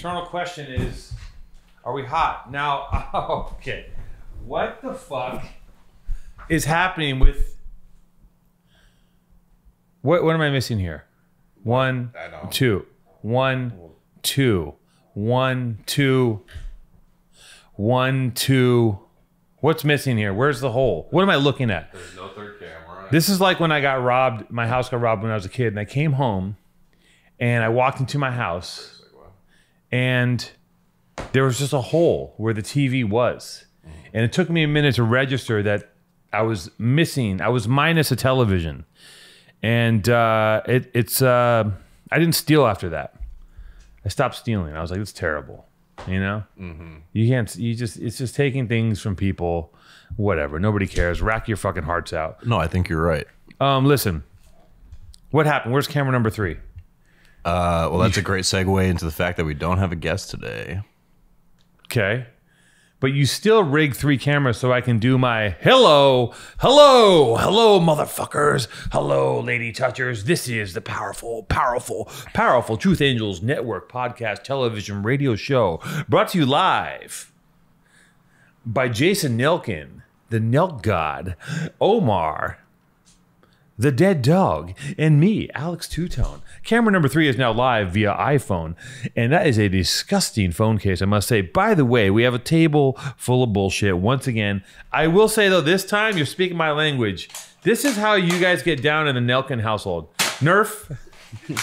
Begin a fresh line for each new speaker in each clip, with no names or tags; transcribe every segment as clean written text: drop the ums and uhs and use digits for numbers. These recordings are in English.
eternal question is, are we hot? Now, okay. What the fuck is happening with... What am I missing here? 1, 2. 1, 2. 1, 2. 1, 2. What's missing here? Where's the hole? What am I looking at?
There's no third camera.
This is like when I got robbed. My house got robbed when I was a kid, and I came home, and I walked into my house, and there was just a hole where the TV was, and it took me a minute to register that I was missing. I was minus a television, and I didn't steal after that. I stopped stealing. I was like, it's terrible. You know, you can't. It's just taking things from people. Whatever. Nobody cares. Rack your fucking hearts out.
No, I think you're right.
Listen. What happened? Where's camera number 3?
Well, that's a great segue into the fact that we don't have a guest today.
Okay. But you still rig 3 cameras so I can do my hello, motherfuckers. Hello, lady touchers. This is the powerful Truth Angels Network podcast, television, radio show brought to you live by Jason Nelkin, the Nelk God, Omar, the Dead Dog, and me, Alex Two-Tone. Camera number 3 is now live via iPhone, and that is a disgusting phone case, I must say. By the way, we have a table full of bullshit once again. I will say, though, this time you're speaking my language. This is how you guys get down in the Nelkin household. Nerf.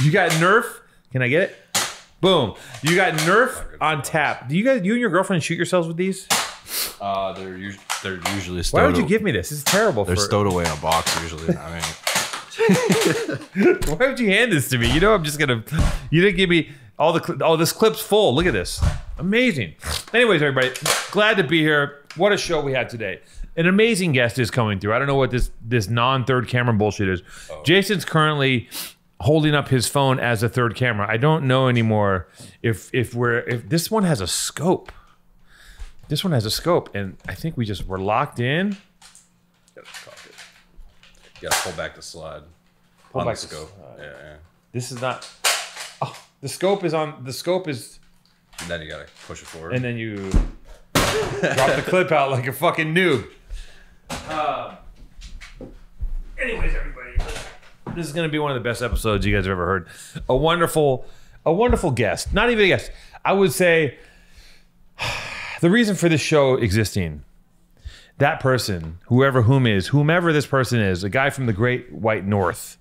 You got Nerf. Can I get it? Boom. You got Nerf on tap. Do you and your girlfriend shoot yourselves with these?
They're usually stowed.
Why would you give me this? This is terrible.
They're stowed away in a box usually. I mean,
why would you hand this to me? You know I'm just gonna. You didn't give me all the. Oh, this clip's full. Look at this. Amazing. Anyways, everybody, glad to be here. What a show we had today. An amazing guest is coming through. I don't know what this non-third camera bullshit is. Oh. Jason's currently holding up his phone as a third camera. I don't know anymore if this one has a scope. This one has a scope, and I think we're locked in.
Gotta cock it. You gotta pull back the slide.
Pull back
the scope. Yeah.
This is not. Oh, the scope is on. The scope is.
And then you gotta push it forward.
And then you drop the clip out like a fucking noob. Anyways, everybody, this is gonna be one of the best episodes you guys have ever heard. A whomever guest. Not even a guest. I would say. The reason for this show existing, that person, whomever this person is, a guy from the Great White North,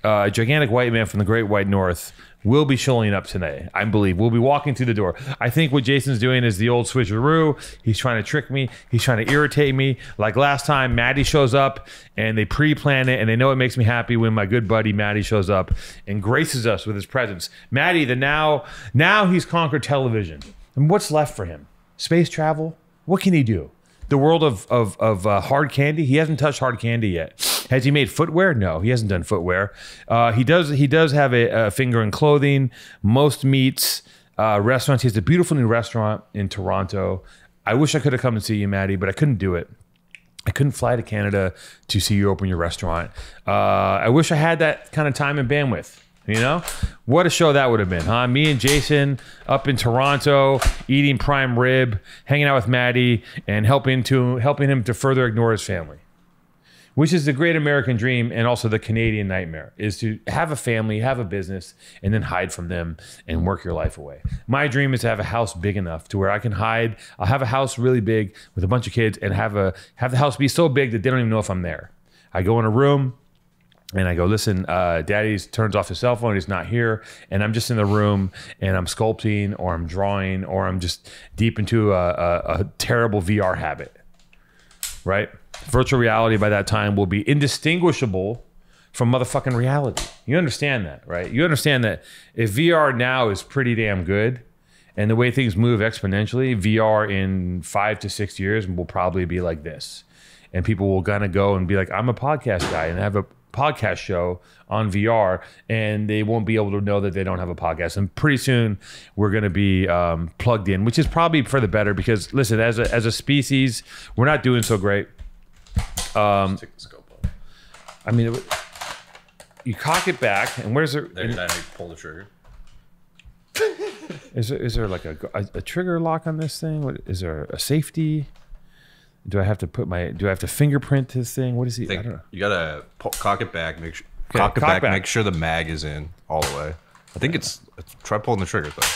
a gigantic white man from the Great White North, will be showing up today, I believe. We'll be walking through the door. I think what Jason's doing is the old switcheroo. He's trying to trick me. He's trying to irritate me. Like last time, Maddie shows up, and they pre-plan it, and they know it makes me happy when my good buddy Maddie shows up and graces us with his presence. Maddie, now he's conquered television. And what's left for him? Space travel? What can he do? The world of hard candy? He hasn't touched hard candy yet. Has he made footwear? No, he hasn't done footwear. He does have a finger in clothing, most meats, restaurants. He has a beautiful new restaurant in Toronto. I wish I could have come and see you, Maddie, but I couldn't do it. I couldn't fly to Canada to see you open your restaurant. I wish I had that kind of time and bandwidth. You know, what a show that would have been, huh? Me and Jason up in Toronto, eating prime rib, hanging out with Maddie, and helping him to further ignore his family, which is the great American dream and also the Canadian nightmare, is to have a family, have a business, and then hide from them and work your life away. My dream is to have a house big enough to where I can hide. I'll have a house really big with a bunch of kids and have the house be so big that they don't even know if I'm there. I go in a room. And I go, listen, Daddy turns off his cell phone. He's not here. And I'm just in the room and I'm sculpting or I'm drawing or I'm just deep into a terrible VR habit, right? Virtual reality by that time will be indistinguishable from motherfucking reality. You understand that, right? You understand that if VR now is pretty damn good and the way things move exponentially, VR in 5 to 6 years will probably be like this. And people will kind of go and be like, I'm a podcast guy and have a podcast show on VR, and they won't be able to know that they don't have a podcast. And pretty soon we're going to be plugged in, which is probably for the better because, listen, as a species, we're not doing so great.
Take the scope off.
I mean, you cock it back, and where's it?
Then you pull the trigger.
Is there like a trigger lock on this thing? What is there a safety? Do I have to fingerprint this thing? What is he? I don't know.
You gotta cock it back. Make sure
Cock back.
Make sure the mag is in all the way. I think it's try pulling the trigger though.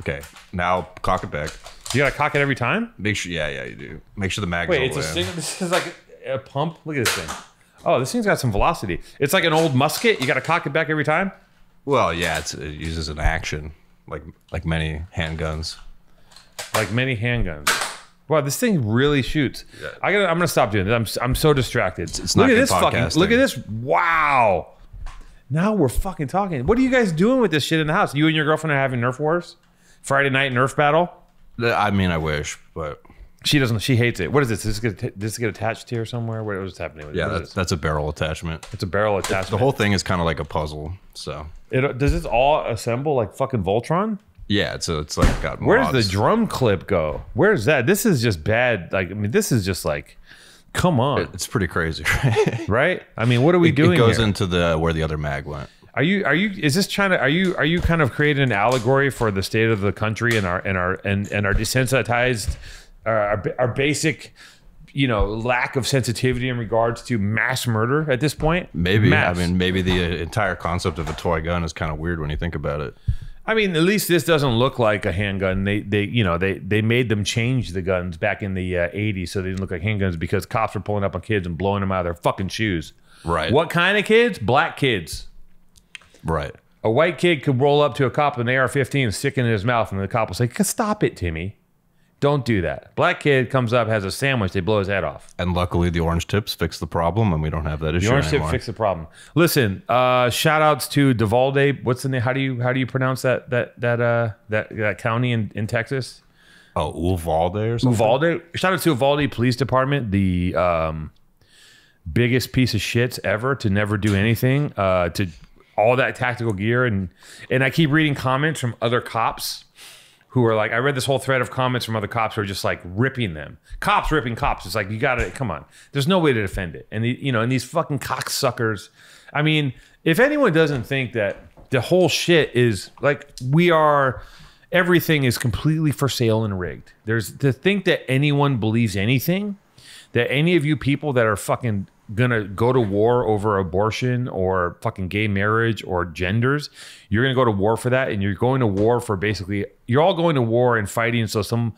Okay, now cock it back.
You gotta cock it every time.
Make sure, yeah, you do. Make sure the mag
Wait,
is all the way in.
this is like a pump. Look at this thing. Oh, this thing's got some velocity. It's like an old musket. You gotta cock it back every time.
Well, yeah, it uses an action like many handguns.
Like many handguns. Wow, this thing really shoots.
Yeah.
I'm gonna stop doing this. I'm so distracted.
It's not
look at
good
this
podcasting.
Look at this. Wow. Now we're fucking talking. What are you guys doing with this shit in the house? You and your girlfriend are having Nerf wars? Friday night Nerf battle?
I mean, I wish, but
She doesn't. She hates it. What is this? Does this get attached here somewhere? What is happening with it?
yeah, that's a barrel attachment.
It's a barrel attachment.
The whole thing is kind of like a puzzle. So
Does this all assemble like fucking Voltron?
yeah, it's like got mods.
Where's the drum clip go? Where's that? This is just bad. Like, I mean, this is just like, come on,
It's pretty crazy, right?
right? I mean, what are we doing?
It goes
here?
into where the other mag went.
Are you? Is this China? Are you kind of creating an allegory for the state of the country and our desensitized, our basic, lack of sensitivity in regards to mass murder at this point?
Maybe.
Mass.
I mean, maybe the entire concept of a toy gun is kind of weird when you think about it.
I mean, at least this doesn't look like a handgun. They made them change the guns back in the 80s so they didn't look like handguns because cops were pulling up on kids and blowing them out of their fucking shoes.
Right.
What kind of kids? Black kids.
Right.
A white kid could roll up to a cop with an AR-15 and stick it in his mouth, and the cop will say, "Stop it, Timmy. Don't do that." Black kid comes up, has a sandwich, they blow his head off.
And luckily, the orange tips fix the problem, and we don't have that issue
The orange tip
anymore.
fixed the problem. Listen, shout outs to Duvalde. What's the name? How do you pronounce that county in Texas?
Oh, Uvalde or something?
Uvalde. Shout out to Uvalde Police Department, the biggest piece of shits ever to never do anything, to all that tactical gear. And I keep reading comments from other cops who are like, I read this whole thread of comments from other cops who are just like ripping them. Cops ripping cops. It's like, you gotta, come on. There's no way to defend it. And and these fucking cocksuckers. I mean, if anyone doesn't think that the whole shit is like, everything is completely for sale and rigged. There's to think that anyone believes anything, that any of you people that are fucking gonna go to war over abortion or fucking gay marriage or genders, you're gonna go to war for that, and you're going to war for you're all going to war and fighting so some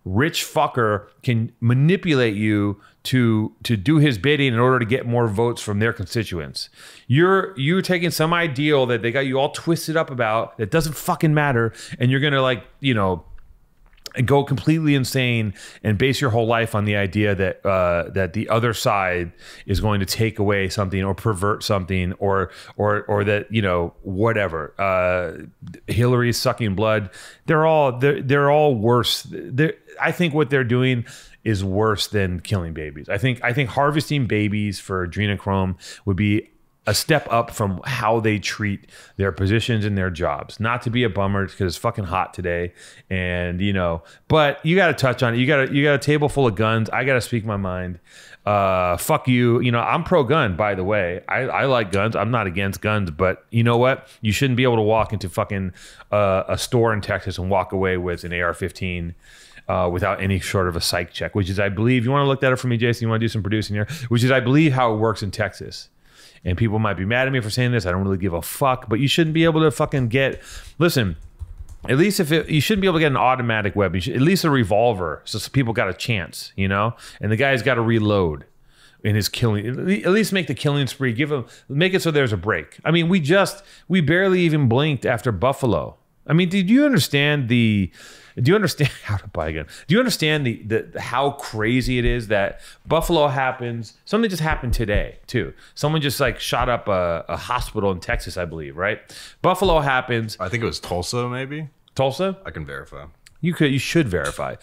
rich fucker can manipulate you to do his bidding in order to get more votes from their constituents. You're taking some ideal that they got you all twisted up about that doesn't fucking matter, and you're gonna go completely insane and base your whole life on the idea that that the other side is going to take away something or pervert something or that whatever. Hillary's sucking blood. They're all worse. I think what they're doing is worse than killing babies. I think harvesting babies for adrenochrome would be a step up from how they treat their positions and their jobs. Not to be a bummer because it's fucking hot today, and but you got to touch on it. You got a table full of guns. I got to speak my mind. Fuck you. I'm pro-gun, by the way. I like guns. I'm not against guns, but you know what? You shouldn't be able to walk into fucking a store in Texas and walk away with an AR-15. Without any sort of a psych check, which is, I believe, you want to look that up for me, Jason? You want to do some producing here? Which is, I believe, how it works in Texas. And people might be mad at me for saying this. I don't really give a fuck, but you shouldn't be able to fucking listen, at least you shouldn't be able to get an automatic weapon. At least a revolver, so people got a chance, and the guy's got to reload in his killing. At least make the killing spree. Make it so there's a break. I mean, we barely even blinked after Buffalo. I mean, do you understand how to buy a gun? Do you understand how crazy it is that Buffalo happens? Something just happened today too. Someone just shot up a hospital in Texas, I believe, right? Buffalo happens.
I think it was Tulsa, maybe.
Tulsa?
I can verify.
You should verify.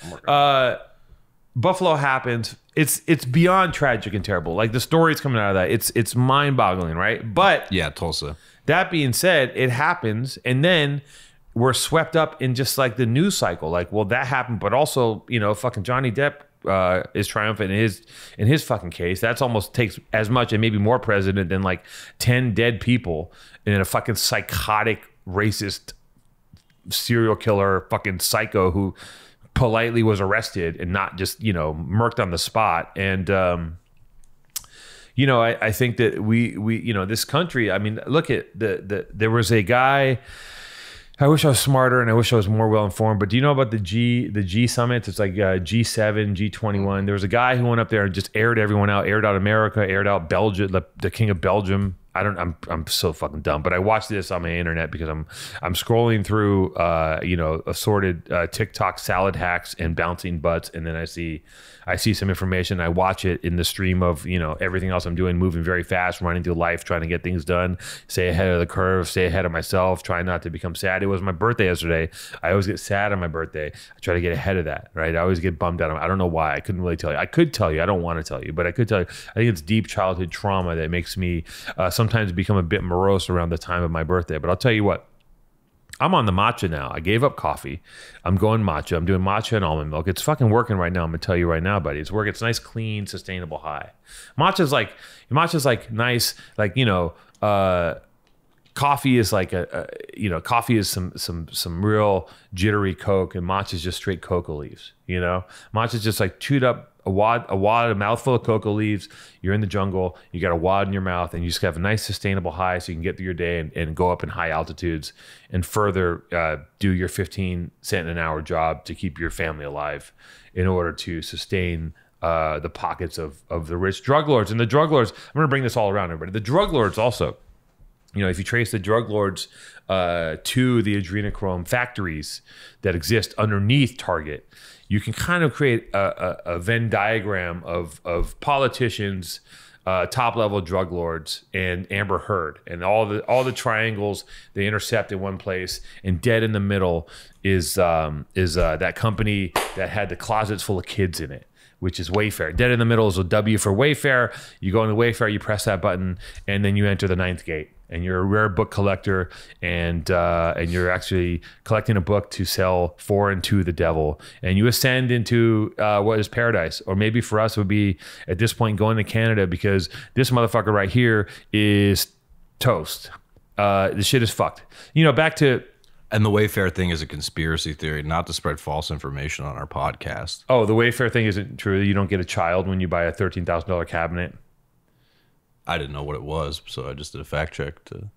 Buffalo happens. It's beyond tragic and terrible. Like the stories coming out of that, it's mind-boggling, right? But
yeah, Tulsa.
That being said, it happens, and then we're swept up in just like the news cycle. Like, well, that happened, but also, fucking Johnny Depp is triumphant in his fucking case. That's almost takes as much and maybe more precedent than 10 dead people in a fucking psychotic, racist serial killer fucking psycho who politely was arrested and not just, murked on the spot. And, I think that we this country, I mean, look at there was a guy, I wish I was smarter and I wish I was more well informed, but do you know about the G summits? It's like G7, G21. There was a guy who went up there and just aired everyone out, aired out America, aired out Belgium, the king of Belgium. I'm so fucking dumb, but I watched this on my internet because I'm scrolling through assorted TikTok salad hacks and bouncing butts, and then I see some information. I watch it in the stream of everything else I'm doing, moving very fast, running through life, trying to get things done, stay ahead of the curve, stay ahead of myself, trying not to become sad. It was my birthday yesterday. I always get sad on my birthday. I try to get ahead of that, right? I always get bummed out. I don't know why. I couldn't really tell you. I could tell you. I don't want to tell you, but I could tell you. I think it's deep childhood trauma that makes me sometimes become a bit morose around the time of my birthday. But I'll tell you what, I'm on the matcha now. I gave up coffee. I'm going matcha. I'm doing matcha and almond milk. It's fucking working right now. I'm gonna tell you right now, buddy. It's working. It's nice, clean, sustainable high. Matcha's like nice, like coffee is like coffee is some real jittery Coke, and matcha is just straight cocoa leaves. Matcha is just like chewed up. A mouthful of cocoa leaves. You're in the jungle. You got a wad in your mouth, and you just have a nice sustainable high, so you can get through your day and go up in high altitudes and further do your 15-cent an hour job to keep your family alive, in order to sustain the pockets of the rich drug lords. And the drug lords, I'm going to bring this all around, everybody. The drug lords also, if you trace the drug lords to the adrenochrome factories that exist underneath Target, you can kind of create a Venn diagram of politicians, top level drug lords, and Amber Heard, and all the triangles they intercept in one place, and dead in the middle is that company that had the closets full of kids in it, which is Wayfair. Dead in the middle is a W for Wayfair. You go into Wayfair, you press that button, and then you enter the 9th gate. And you're a rare book collector, and you're actually collecting a book to sell for and to the devil. And you ascend into what is paradise, or maybe for us it would be at this point going to Canada, because this motherfucker right here is toast. This shit is fucked. Back to.
And the Wayfair thing is a conspiracy theory, not to spread false information on our podcast.
Oh, the Wayfair thing isn't true. You don't get a child when you buy a $13,000 cabinet.
I didn't know what it was, so I just did a fact check to.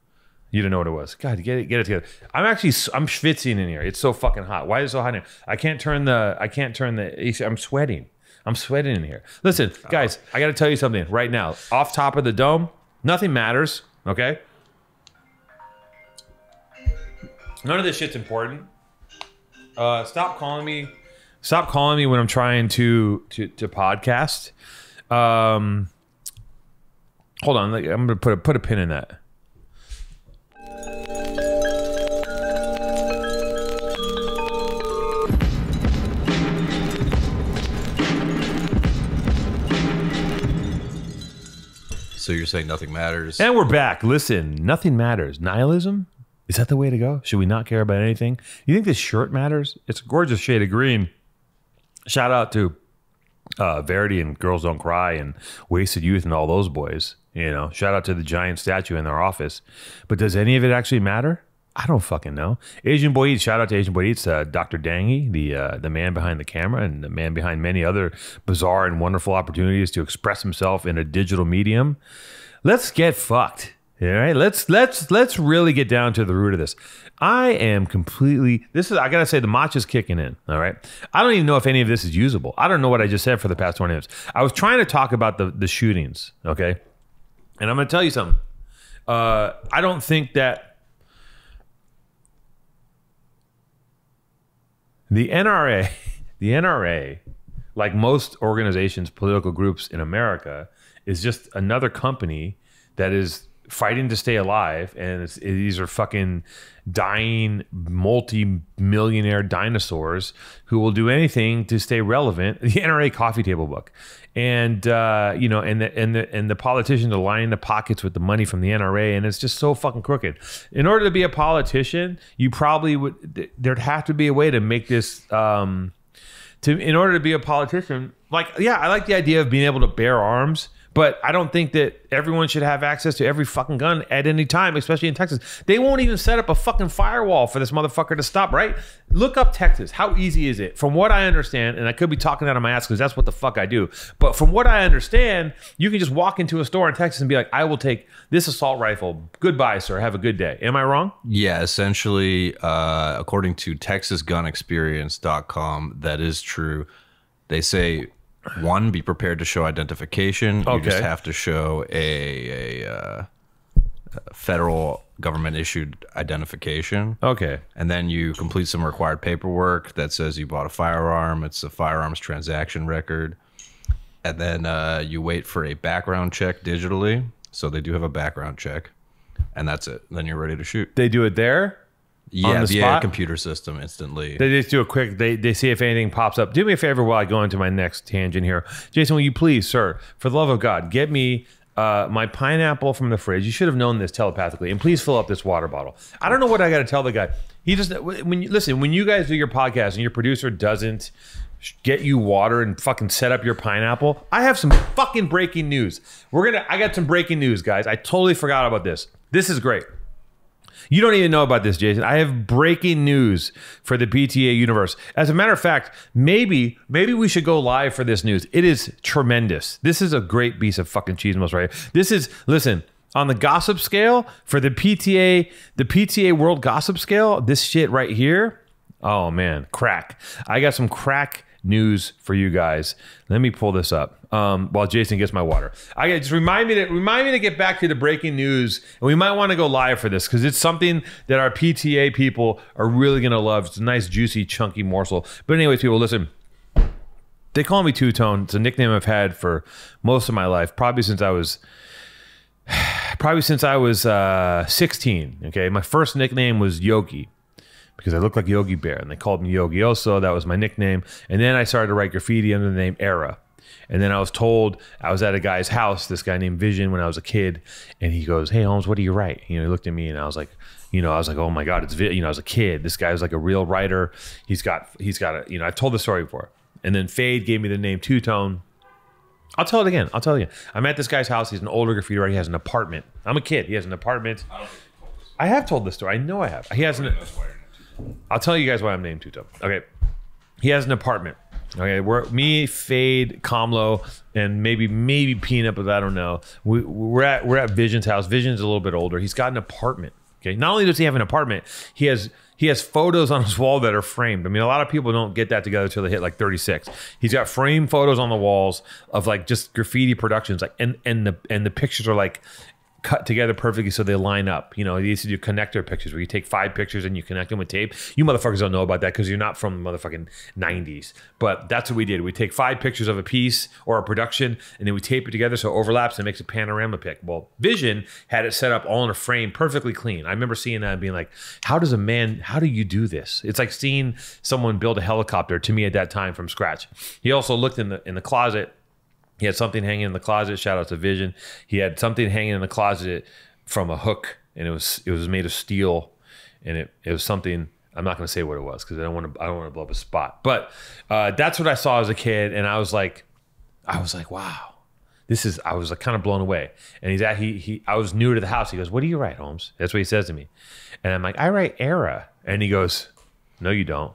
You didn't know what it was. God, get it together. I'm schwitzing in here. It's so fucking hot. Why is it so hot in here? I can't turn the AC. I'm sweating in here. Listen, guys, I got to tell you something right now. Off top of the dome, nothing matters. Okay. None of this shit's important. Stop calling me. Stop calling me when I'm trying to podcast. Hold on, I'm gonna put a pin in that.
So you're saying nothing matters?
And we're back. Listen, nothing matters. Nihilism? Is that the way to go? Should we not care about anything? You think this shirt matters? It's a gorgeous shade of green. Shout out to Verity and Girls Don't Cry and Wasted Youth and all those boys. Shout out to the giant statue in their office. But does any of it actually matter? I don't fucking know. Asian Boy Eats, shout out to Asian Boy Eats, Dr. Dangy, the man behind the camera and the man behind many other bizarre and wonderful opportunities to express himself in a digital medium. Let's get fucked. All right, let's really get down to the root of this. I am completely. I gotta say, the matcha's kicking in. All right, I don't even know if any of this is usable. I don't know what I just said for the past 20 minutes. I was trying to talk about the shootings. Okay, and I'm gonna tell you something. I don't think that the NRA, like most organizations, political groups in America, is just another company that is fighting to stay alive, and these are fucking dying multi-millionaire dinosaurs who will do anything to stay relevant. The NRA coffee table book, and and the politicians are lining the pockets with the money from the NRA, and it's just so fucking crooked. In order to be a politician, you probably would. There'd have to be a way to make this. In order to be a politician, I like the idea of being able to bear arms. But I don't think that everyone should have access to every fucking gun at any time, especially in Texas. They won't even set up a fucking firewall for this motherfucker to stop, right? Look up Texas. How easy is it? From what I understand, and I could be talking out of my ass because that's what the fuck I do, but from what I understand, you can just walk into a store in Texas and be like, I will take this assault rifle. Goodbye, sir. Have a good day. Am I wrong?
Yeah, essentially, according to TexasGunExperience.com, that is true. They say, one, be prepared to show identification. You just have to show a federal government issued identification.
Okay.
And then you complete some required paperwork that says you bought a firearm. It's a firearms transaction record. And then you wait for a background check digitally. So they do have a background check. And that's it. Then you're ready to shoot.
They do it there?
Yeah, via a computer system instantly.
They just do a quick, they see if anything pops up. Do me a favor while I go into my next tangent here. Jason, will you please, sir, for the love of God, get me my pineapple from the fridge. You should have known this telepathically. And please fill up this water bottle. I don't know what I got to tell the guy. He just, when you guys do your podcast and your producer doesn't get you water and fucking set up your pineapple, I have some fucking breaking news. I got some breaking news, guys. I totally forgot about this. This is great. You don't even know about this, Jason. I have breaking news for the PTA universe. As a matter of fact, maybe we should go live for this news. It is tremendous. This is a great piece of fucking cheese, right? This is, listen, on the gossip scale for the PTA world gossip scale, this shit right here, oh man, crack. I got some crack news for you guys. Let me pull this up while Jason gets my water. Just remind me to get back to the breaking news, and we might want to go live for this because it's something that our PTA people are really gonna love. It's a nice, juicy, chunky morsel. But anyways, people, listen. They call me Two Tone. It's a nickname I've had for most of my life, probably since I was 16. Okay, my first nickname was Yogi, because I looked like Yogi Bear, and they called me Yogi Oso. That was my nickname. And then I started to write graffiti under the name Era. And then I was told, I was at a guy's house, this guy named Vision, when I was a kid, and he goes, "Hey Holmes, what do you write?" He looked at me, and I was like, oh my God, it's I was a kid. This guy was like a real writer. He's got a, I've told the story before. And then Fade gave me the name Two Tone. I'll tell it again. I'm at this guy's house. He's an older graffiti writer. He has an apartment. I'm a kid. He has an apartment. I have told this story. I know I have. He has an. I'll tell you guys why I'm named Two Tone. Okay. He has an apartment. Okay, me, Fade, Kamlo, and maybe Peanut, but I don't know. We're at Vision's house. Vision's a little bit older. He's got an apartment. Okay, not only does he have an apartment, he has photos on his wall that are framed. I mean, a lot of people don't get that together until they hit like 36. He's got framed photos on the walls of like just graffiti productions, like and the pictures are like cut together perfectly so they line up. He used to do connector pictures where you take 5 pictures and you connect them with tape. You motherfuckers don't know about that because you're not from the motherfucking 90s. But that's what we did. We take 5 pictures of a piece or a production, and then we tape it together so it overlaps and makes a panorama pic. Well, Vision had it set up all in a frame, perfectly clean. I remember seeing that and being like, how do you do this? It's like seeing someone build a helicopter to me at that time from scratch. He also looked in the closet. He had something hanging in the closet. Shout out to Vision. He had something hanging in the closet from a hook, and it was made of steel, and it was something. I'm not going to say what it was because I don't want to blow up a spot. But that's what I saw as a kid, and I was like, wow, I was like kind of blown away. And I was new to the house. He goes, "What do you write, Holmes?" That's what he says to me, and I'm like, "I write Era," and he goes, "No, you don't.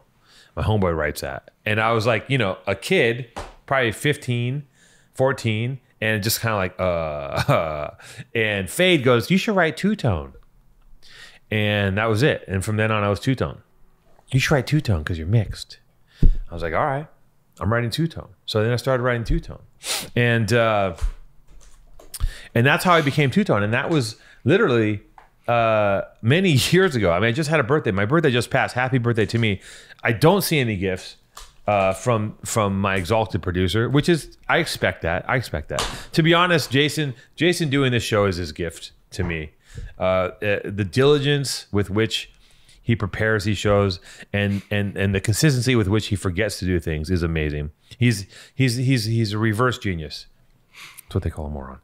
My homeboy writes that." And I was like, a kid, probably 15. 14, and just kind of like, and Fade goes, "You should write Two Tone." And that was it. And from then on, I was Two Tone. "You should write Two Tone because you're mixed." I was like, all right, I'm writing Two Tone. So then I started writing Two Tone. And that's how I became Two Tone. And that was literally many years ago. I mean, I just had a birthday. My birthday just passed. Happy birthday to me. I don't see any gifts from my exalted producer, which is, I expect that. To be honest, Jason doing this show is his gift to me. The diligence with which he prepares these shows and the consistency with which he forgets to do things is amazing. He's a reverse genius. That's what they call a moron.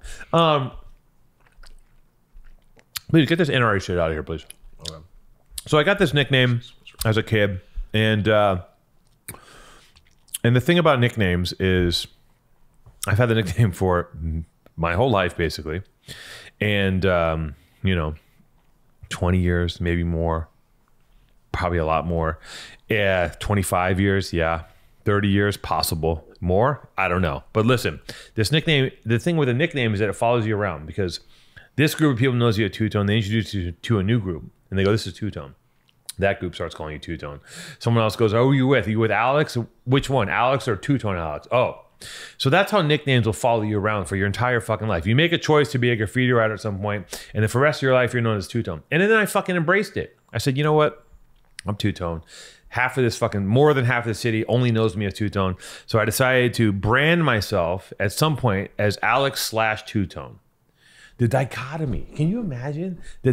Please get this NRA shit out of here, please. Okay. So I got this nickname as a kid, and the thing about nicknames is I've had the nickname for my whole life, basically. And, 20 years, maybe more, probably a lot more. Yeah, 25 years, yeah. 30 years, possible. More? I don't know. But listen, this nickname, the thing with a nickname is that it follows you around, because this group of people knows you at two-tone. They introduce you to a new group, and they go, this is two-tone. That group starts calling you two-tone. Someone else goes, oh, who are you with? Are you with Alex? Which one? Alex or two-tone Alex? Oh. So that's how nicknames will follow you around for your entire fucking life. You make a choice to be a graffiti writer at some point, and then for the rest of your life, you're known as two-tone. And then I fucking embraced it. I said, you know what? I'm two-tone. More than half of the city only knows me as two-tone. So I decided to brand myself at some point as Alex/two-tone. The dichotomy. Can you imagine the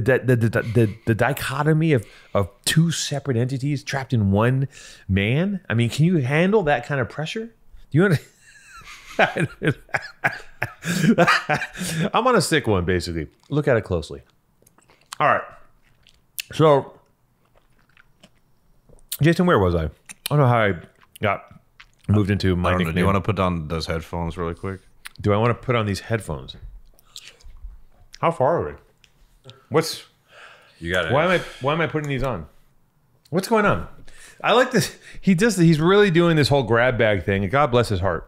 dichotomy of two separate entities trapped in one man? I mean, can you handle that kind of pressure? Do you want to? I'm on a sick one, basically. Look at it closely. All right. So, Jason, where was I? I don't know how I got moved into my nickname.
Do you want to put on those headphones really quick?
Do I want to put on these headphones? How far are we?
You got it.
Why am I putting these on? What's going on? I like this. He's really doing this whole grab bag thing. And God bless his heart.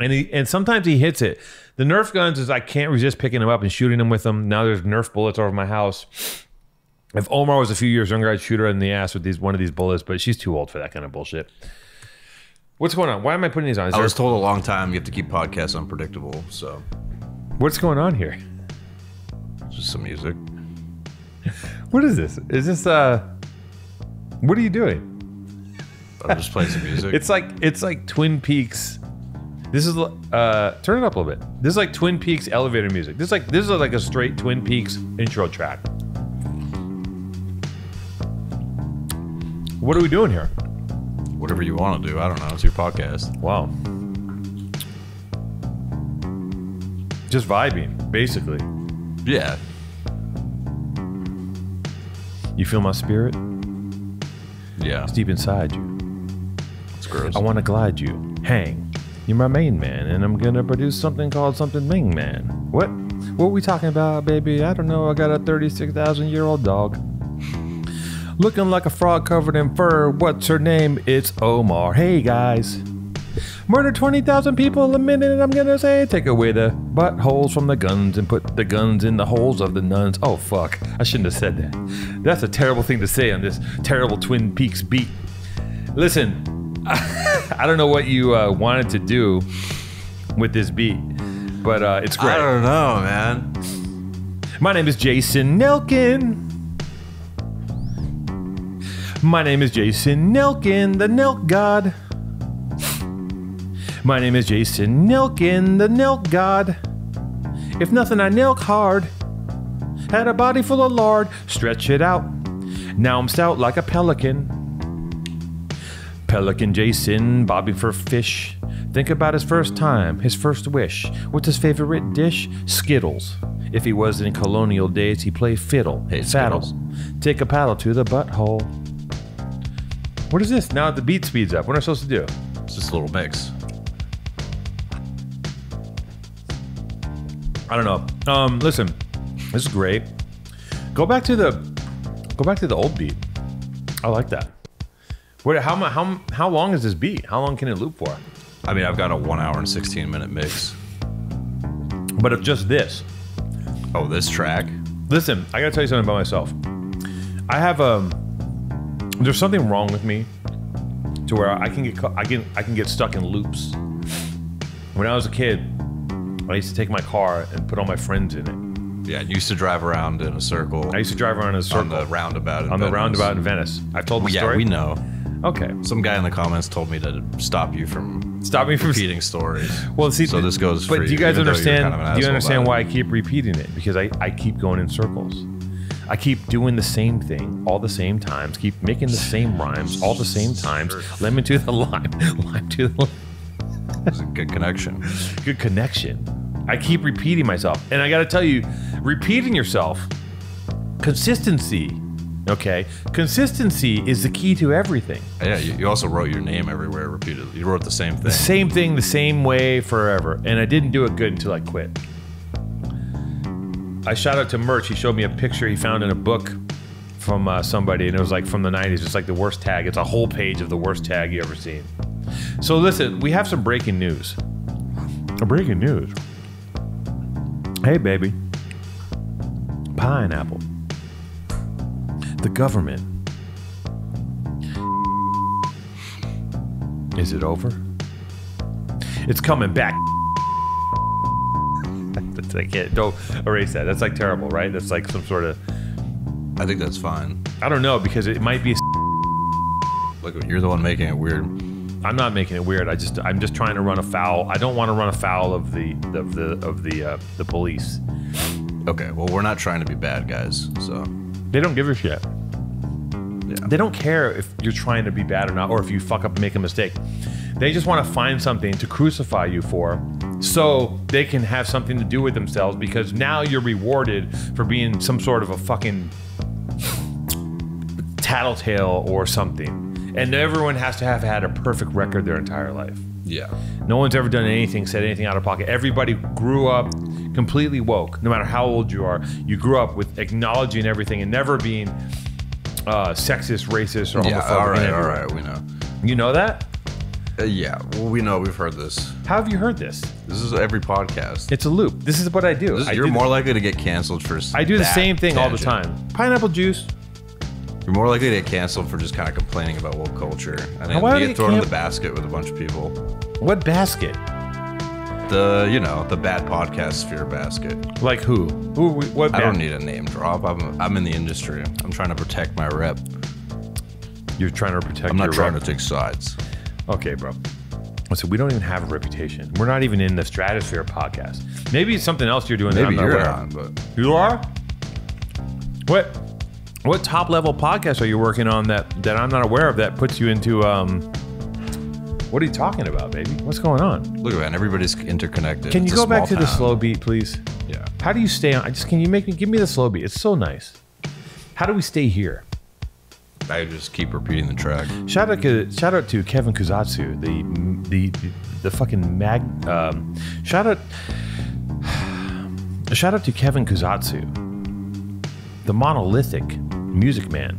And sometimes he hits it. The Nerf guns is I can't resist picking them up and shooting them with them. Now there's Nerf bullets over my house. If Omar was a few years younger, I'd shoot her in the ass with one of these bullets, but she's too old for that kind of bullshit. What's going on? Why am I putting these on?
I was told a long time you have to keep podcasts unpredictable, so.
What's going on here?
Just some music.
What is this? Is this what are you doing?
I'm just playing some music.
It's like Twin Peaks. This is turn it up a little bit. This is like Twin Peaks elevator music. This is like a straight Twin Peaks intro track. What are we doing here?
Whatever you want to do. I don't know. It's your podcast.
Wow. Just vibing, basically.
Yeah.
You feel my spirit?
Yeah.
It's deep inside you.
It's gross.
I want to glide you. Hang. You're my main man, and I'm gonna produce something called something Ming Man. What? What are we talking about, baby? I don't know. I got a 36,000-year-old dog. Looking like a frog covered in fur. What's her name? It's Omar. Hey, guys. Murder 20,000 people a minute, and I'm gonna say, take away the buttholes from the guns and put the guns in the holes of the nuns. Oh, fuck. I shouldn't have said that. That's a terrible thing to say on this terrible Twin Peaks beat. Listen, I don't know what you wanted to do with this beat, but it's great.
I don't know, man.
My name is Jason Nelkin. My name is Jason Nelkin, the Nelk God. My name is Jason Nelkin, the Nelk God. If nothing, I nelk hard. Had a body full of lard, stretch it out. Now I'm stout like a pelican. Pelican Jason, bobbing for fish. Think about his first time, his first wish. What's his favorite dish? Skittles. If he was in colonial days, he played fiddle.
Hey,
Saddle. Take a paddle to the butthole. What is this? Now the beat speeds up. What am I supposed to do?
It's just a little mix.
I don't know. Listen, this is great. Go back to the old beat. I like that. What? How long is this beat? How long can it loop for?
I mean, I've got a 1 hour and 16-minute mix.
But of just this.
Oh, this track?
Listen, I gotta tell you something about myself. I have there's something wrong with me to where I can get stuck in loops. When I was a kid, I used to take my car and put all my friends in it.
Yeah, you used to drive around in a circle.
I used to drive around in a circle.
On the roundabout in
Venice. The roundabout in Venice. I've told the story.
Yeah, we know.
Okay.
Some guy in the comments told me to stop me from repeating stories.
Well, see,
so this goes for you.
But do you guys understand?
Kind of
do you understand why I keep repeating it? Because I keep going in circles. I keep doing the same thing all the same times. Keep making the same rhymes all the same times. Lemon to the lime, lime to the lime.
It's a good connection.
Good connection. I keep repeating myself, and I got to tell you, repeating yourself, consistency. Okay, consistency is the key to everything.
Yeah, you also wrote your name everywhere repeatedly. You wrote the same thing.
The same thing, the same way forever. And I didn't do it good until I quit. I shout out to Merch. He showed me a picture he found in a book from somebody, and it was like from the 90s. It's like the worst tag. It's a whole page of the worst tag you ever seen. So listen, we have some breaking news. Breaking news. Hey, baby. Pineapple. The government. Is it over? It's coming back. That's like it. Don't erase that. That's like terrible, right? That's like some sort of.
I think that's fine.
I don't know, because it might be.
Look, you're the one making it weird.
I'm not making it weird. I'm just trying to run afoul. I don't want to run afoul of the police.
Okay, well, we're not trying to be bad guys, so.
They don't give a shit.
Yeah.
They don't care if you're trying to be bad or not, or if you fuck up and make a mistake. They just want to find something to crucify you for, so they can have something to do with themselves, because now you're rewarded for being some sort of a fucking tattletale or something. And everyone has to have had a perfect record their entire life.
Yeah.
No one's ever done anything, said anything out of pocket. Everybody grew up completely woke. No matter how old you are, you grew up with acknowledging everything and never being sexist, racist, or homophobic.
Yeah, all right, we know.
You know that?
Yeah, well, we know. We've heard this.
How have you heard this?
This is every podcast.
It's a loop. This is what I do.
You're more likely to get canceled for.
I do the same thing all the
tangent.
time. Pineapple juice.
You're more likely to get canceled for just kind of complaining about woke culture, and then
Why
you
would
get
it
thrown in the basket with a bunch of people.
What basket?
The bad podcast sphere basket.
Like who? What?
I don't need a name drop. I'm in the industry. I'm trying to protect my rep.
You're trying to protect.
I'm not
your
trying
rep.
to take sides.
Okay, bro. Listen, we don't even have a reputation. We're not even in the stratosphere podcast. Maybe it's something else you're doing.
Maybe
that I'm not
you're
aware
on,
of.
but
You are? What top level podcast are you working on that I'm not aware of that puts you into what are you talking about, baby? What's going on?
look, man, everybody's interconnected.
Can you
It's a
go back to
small
the
town.
slow beat, please?
Yeah.
How do you stay on? Can you give me the slow beat? It's so nice. How do we stay here?
I just keep repeating the track.
Shout out to Kevin Kuzatsu, the fucking shout out to Kevin Kuzatsu, the monolithic music man,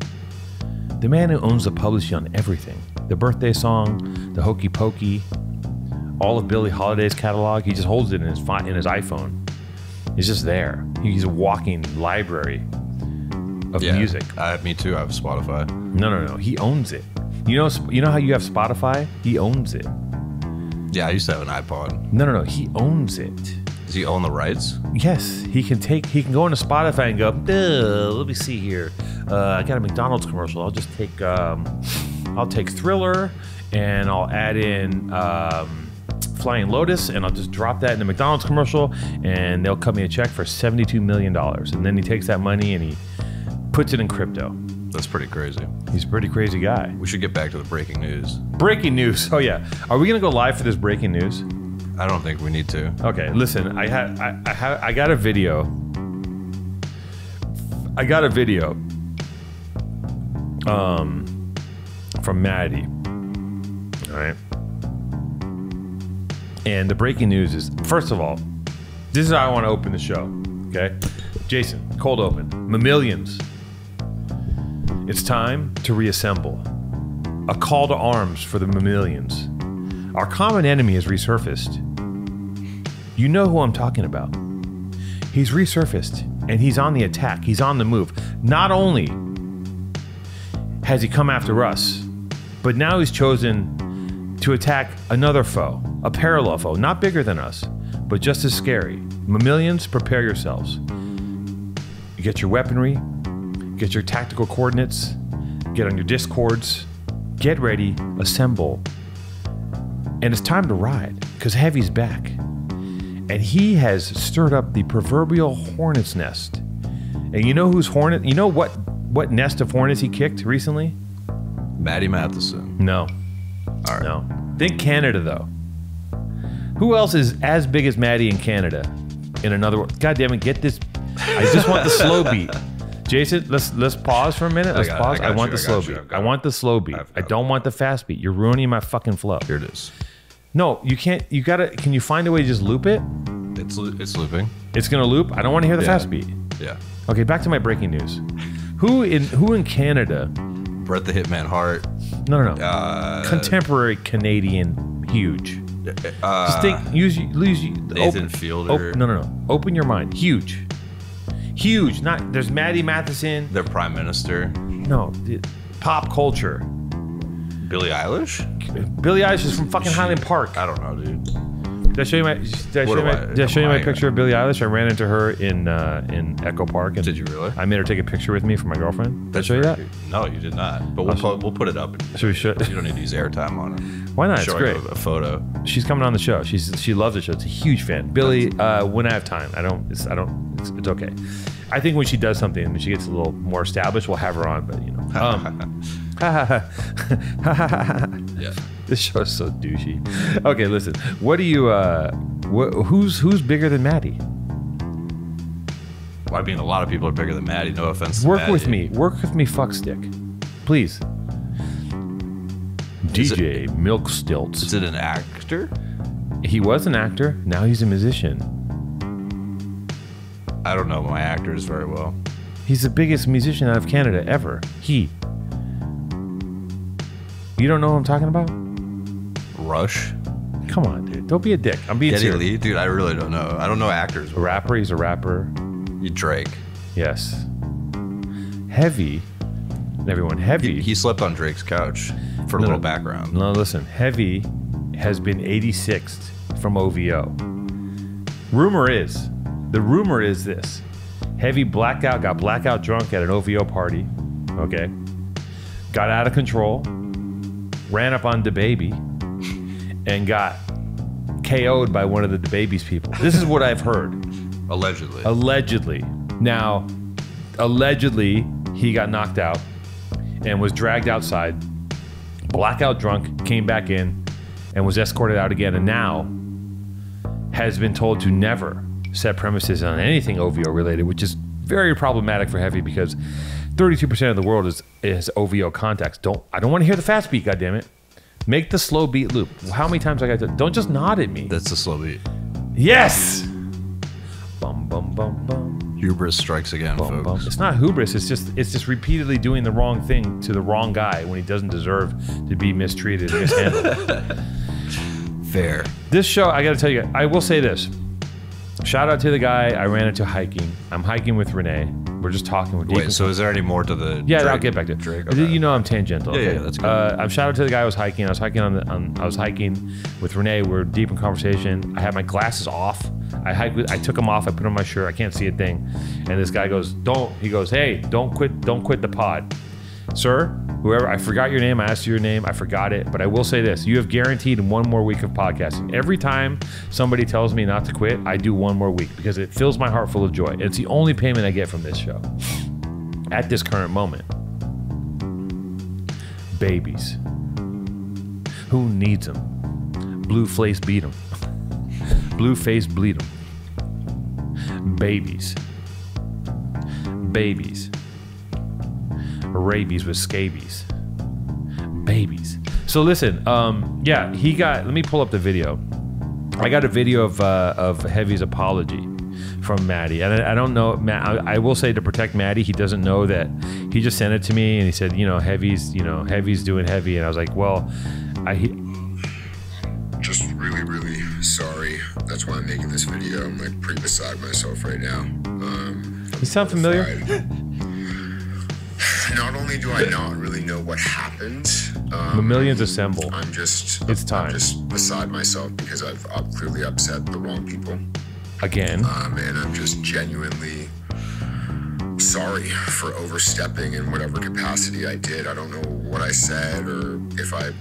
the man who owns the publishing on everything, the birthday song, the Hokey Pokey, all of Billie Holiday's catalog. He just holds it in his iPhone. It's just there. He's a walking library of music.
Me too. I have Spotify.
No. He owns it. You know how you have Spotify? He owns it.
Yeah, I used to have an iPod.
No. He owns it.
Does he own the rights?
Yes, he can go into Spotify and go, let me see here. I got a McDonald's commercial. I'll just take I'll take Thriller and I'll add in Flying Lotus, and I'll just drop that in the McDonald's commercial, and they'll cut me a check for $72 million. And then he takes that money and he puts it in crypto.
That's pretty crazy.
He's a pretty crazy guy.
We should get back to the breaking news.
Breaking news. Oh yeah. Are we gonna go live for this breaking news?
I don't think we need to.
Okay, listen. I got a video. I got a video. From Maddie. All right. And the breaking news is, first of all, this is how I want to open the show. Okay, Jason, cold open. Mammalians. It's time to reassemble. A call to arms for the mammalians. Our common enemy has resurfaced. You know who I'm talking about. He's resurfaced, and he's on the attack. He's on the move. Not only has he come after us, but now he's chosen to attack another foe, a parallel foe, not bigger than us, but just as scary. Mammalians, prepare yourselves. You get your weaponry, get your tactical coordinates, get on your discords, get ready, assemble. And it's time to ride, because Heavy's back. And he has stirred up the proverbial hornet's nest. And you know who's hornet? You know what nest of hornets he kicked recently?
Maddie Matheson.
No.
All right.
No. Think Canada, though. Who else is as big as Maddie in Canada? In another word, God damn it, get this. I just want the slow beat. Jason, let's pause for a minute. Let's pause. I want the slow beat. I want the slow beat. I don't want the fast beat. You're ruining my fucking flow.
Here it is.
No, you can't. You gotta. Can you find a way to just loop it?
It's looping.
It's gonna loop. I don't want to hear the fast beat.
Yeah.
Okay, back to my breaking news. Who in Canada?
Bret the Hitman Hart.
No. Contemporary Canadian, huge. Just think.
Nathan Fielder.
No. Open your mind. Huge. Not there's Maddie Matheson.
Their prime minister.
No, pop culture.
Billie Eilish.
Billie Eilish is from fucking Highland Park.
I don't know, dude.
Did I show you my picture of Billie Eilish? I ran into her in Echo Park. And
did you really?
I made her take a picture with me for my girlfriend. Did I show you that?
No, you did not. But we'll put it up.
So we should.
You don't need to use airtime on it.
Why not? It's great.
A photo.
She's coming on the show. She loves the show. It's a huge fan. Billie, when I have time, it's okay. I think when she does something, when she gets a little more established, we'll have her on. But
Yeah.
This show is so douchey. Okay, listen. What do you? Who's bigger than Maddie?
Well, I mean, a lot of people are bigger than Maddie. No offense to
Work
Maddie.
with me, fuckstick, please. DJ Milk Stilts.
Is it an actor?
He was an actor. Now he's a musician.
I don't know my actors very well.
He's the biggest musician out of Canada ever. You don't know who I'm talking about?
Rush.
Come on, dude. Don't be a dick. I'm being
Geddy
serious.
Lee? Dude, I really don't know. I don't know actors.
A rapper. He's a rapper.
You Drake.
Yes. Heavy. Everyone, Heavy.
He slept on Drake's couch for a little background.
No, listen. Heavy has been 86th from OVO. The rumor is this. Heavy got blackout drunk at an OVO party. Okay. Got out of control. Ran up on DaBaby. And got KO'd by one of the DaBaby's people. This is what I've heard. Allegedly. Now, allegedly, he got knocked out and was dragged outside, blackout drunk, came back in, and was escorted out again, and now has been told to never set premises on anything OVO related, which is very problematic for Heavy because 32% of the world is OVO contacts. I don't want to hear the fast beat, goddammit. Make the slow beat loop. How many times I got to? Don't just nod at me.
That's the slow beat.
Yes. Bum bum bum bum.
Hubris strikes again,
Bum,
folks.
bum. It's not hubris. It's just repeatedly doing the wrong thing to the wrong guy when he doesn't deserve to be mistreated and mishandled.
Fair.
This show, I got to tell you, I will say this. Shout out to the guy I ran into hiking. I'm hiking with Renee. We're just talking.
Wait, so is there any more to the?
Yeah,
Drake?
I'll get back to it.
Drake.
Okay. You know I'm tangential.
Yeah,
okay?
yeah, that's good.
I'm shout out to the guy I was hiking. I was hiking I was hiking with Renee. We're deep in conversation. I had my glasses off. I took them off. I put on my shirt. I can't see a thing. And this guy goes, He goes, hey, don't quit the pod, sir. Whoever, I forgot your name. I asked you your name. I forgot it. But I will say this: you have guaranteed one more week of podcasting. Every time somebody tells me not to quit, I do one more week because it fills my heart full of joy. It's the only payment I get from this show at this current moment. Babies. Who needs them? Blue face beat them. Blue face bleed them. Babies. Rabies with scabies. Babies. So listen, let me pull up the video. I got a video of Heavy's apology from Maddie. And I don't know, I will say to protect Maddie, he doesn't know that he just sent it to me and he said, Heavy's doing Heavy. And I was like, well,
just really, really sorry. That's why I'm making this video. I'm like pretty beside myself right now.
You sound familiar?
Not only do I not really know what happened,
Millions assemble.
I'm just beside myself because I've clearly upset the wrong people.
Again.
And I'm just genuinely sorry for overstepping in whatever capacity I did. I don't know what I said or if I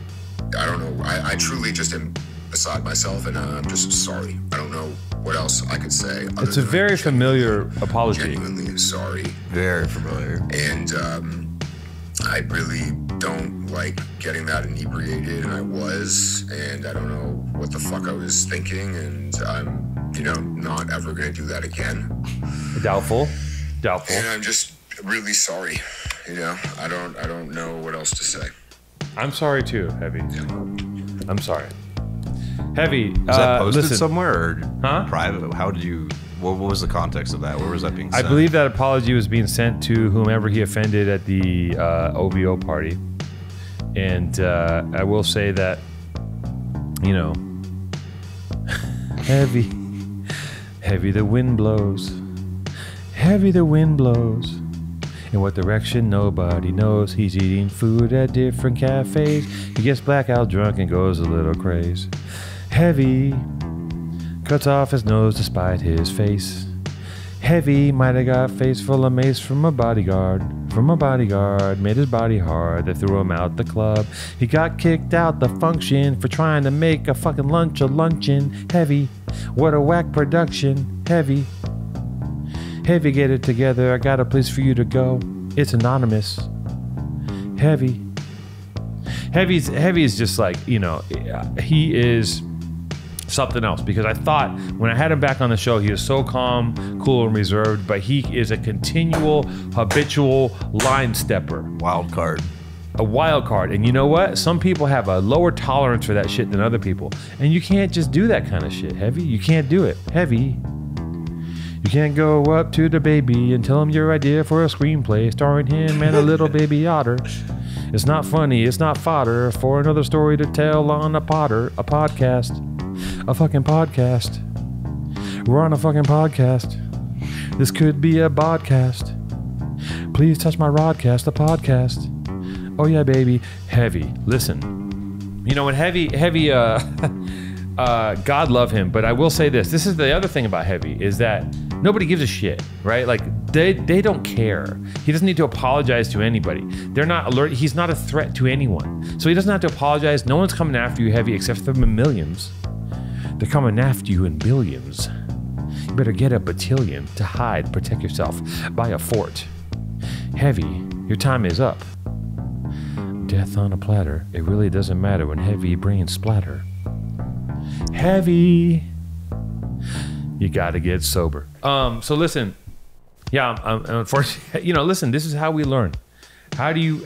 don't know. I truly just am beside myself and I'm just sorry. I don't know what else I could say.
It's a very familiar apology.
Genuinely sorry.
Very familiar.
And I really don't like getting that inebriated, and I was, and I don't know what the fuck I was thinking, and I'm, not ever gonna do that again.
Doubtful.
And I'm just really sorry. I don't know what else to say.
I'm sorry too, Heavy. I'm sorry. Heavy.
Was that posted
listen,
somewhere or
Huh?
private? How did you? What was the context of that? Where was that being
I
sent?
believe that apology was being sent to whomever he offended at the OVO party. And I will say that, you know, heavy the wind blows. Heavy the wind blows. In what direction, nobody knows. He's eating food at different cafes. He gets blackout drunk and goes a little crazy. Heavy cuts off his nose despite his face. Heavy might have got face full of mace from a bodyguard. Made his body hard. They threw him out the club. He got kicked out the function for trying to make a fucking lunch a luncheon. Heavy, what a whack production. Heavy, get it together. I got a place for you to go. It's anonymous. Heavy is just like, you know, he is something else, because I thought when I had him back on the show, he was so calm, cool, and reserved, but he is a continual, habitual line stepper.
Wild card.
A wild card. And you know what? Some people have a lower tolerance for that shit than other people. And you can't just do that kind of shit, Heavy. You can't do it. Heavy. You can't go up to the baby and tell him your idea for a screenplay starring him and a little baby otter. It's not funny. It's not fodder for another story to tell on a podcast. A fucking podcast. We're on a fucking podcast. This could be a podcast. Please touch my rodcast, a podcast. Oh yeah, baby. Heavy. Listen. You know what, Heavy, God love him, but I will say this. This is the other thing about Heavy, is that nobody gives a shit, right? Like, they don't care. He doesn't need to apologize to anybody. They're not alert. He's not a threat to anyone. So he doesn't have to apologize. No one's coming after you, Heavy, except for the millions. They're coming after you in billions. You better get a battalion to hide, protect yourself by a fort. Heavy, your time is up. Death on a platter. It really doesn't matter when heavy brains splatter. Heavy. You gotta get sober. So listen, yeah, unfortunately, you know, listen, this is how we learn. How do you,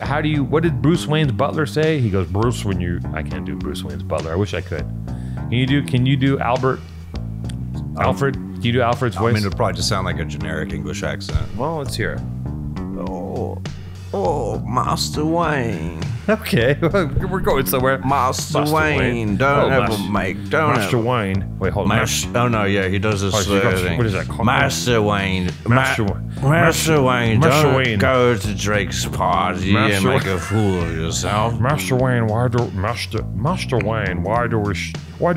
what did Bruce Wayne's butler say? He goes, Bruce, I can't do Bruce Wayne's butler. I wish I could. Can you do Alfred? Can you do Alfred's voice?
I mean, it'll probably just sound like a generic English accent.
Well, let's hear it.
Oh, Master Wayne.
Okay, we're going somewhere.
Master Wayne. Don't ever make.
Master Wayne. Wait, hold on.
Oh no, yeah, he does this thing.
What is that called?
Master Wayne. Master Wayne. Don't go to Drake's party and make a fool of yourself.
Master Wayne, why do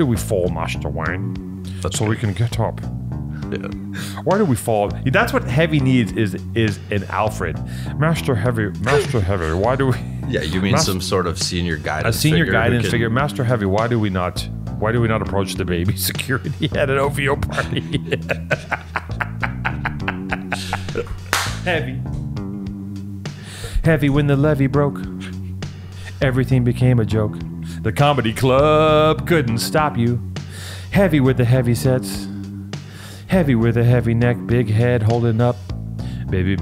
we fall, Master Wayne? So we can get up.
Yeah.
Why do we fall? That's what Heavy needs is an Alfred. Master Heavy, why do we?
Yeah, you mean some sort of senior guidance
A senior
figure
guidance figure. Master Heavy, why do we not approach the baby security at an OVO party? Heavy, when the levee broke, everything became a joke. The comedy club couldn't stop you. Heavy with the heavy sets. Heavy with a heavy neck, big head holding up. Baby,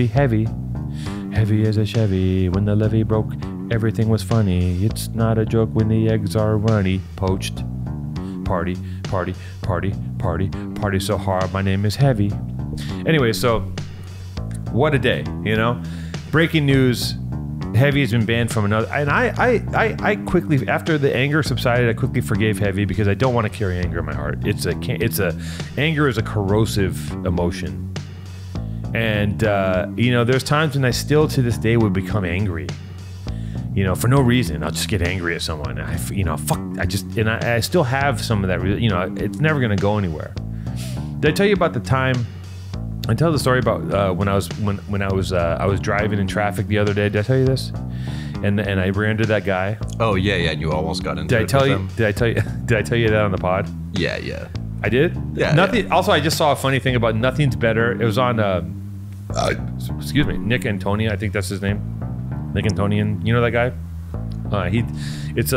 heavy. Heavy as a Chevy. When the levee broke, everything was funny. It's not a joke when the eggs are runny. Poached. Party so hard. My name is Heavy. Anyway, so what a day, you know? Breaking news. Heavy has been banned from another, and I quickly, after the anger subsided, I quickly forgave Heavy because I don't want to carry anger in my heart. Anger is a corrosive emotion, and you know, there's times when I still to this day would become angry, you know, for no reason. I'll just get angry at someone. I still have some of that. You know, it's never gonna go anywhere. Did I tell you about the time? I tell the story about when I was driving in traffic the other day. Did I tell you this? And I ran into that guy.
Oh yeah, and you almost got into
Did
it.
Did I tell you that on the pod?
Yeah.
I did?
Yeah.
Nothing. Yeah. Also, I just saw a funny thing about Nothing's Better. It was on excuse me, Nick Antonia, I think that's his name. Nick Antonian. You know that guy? It's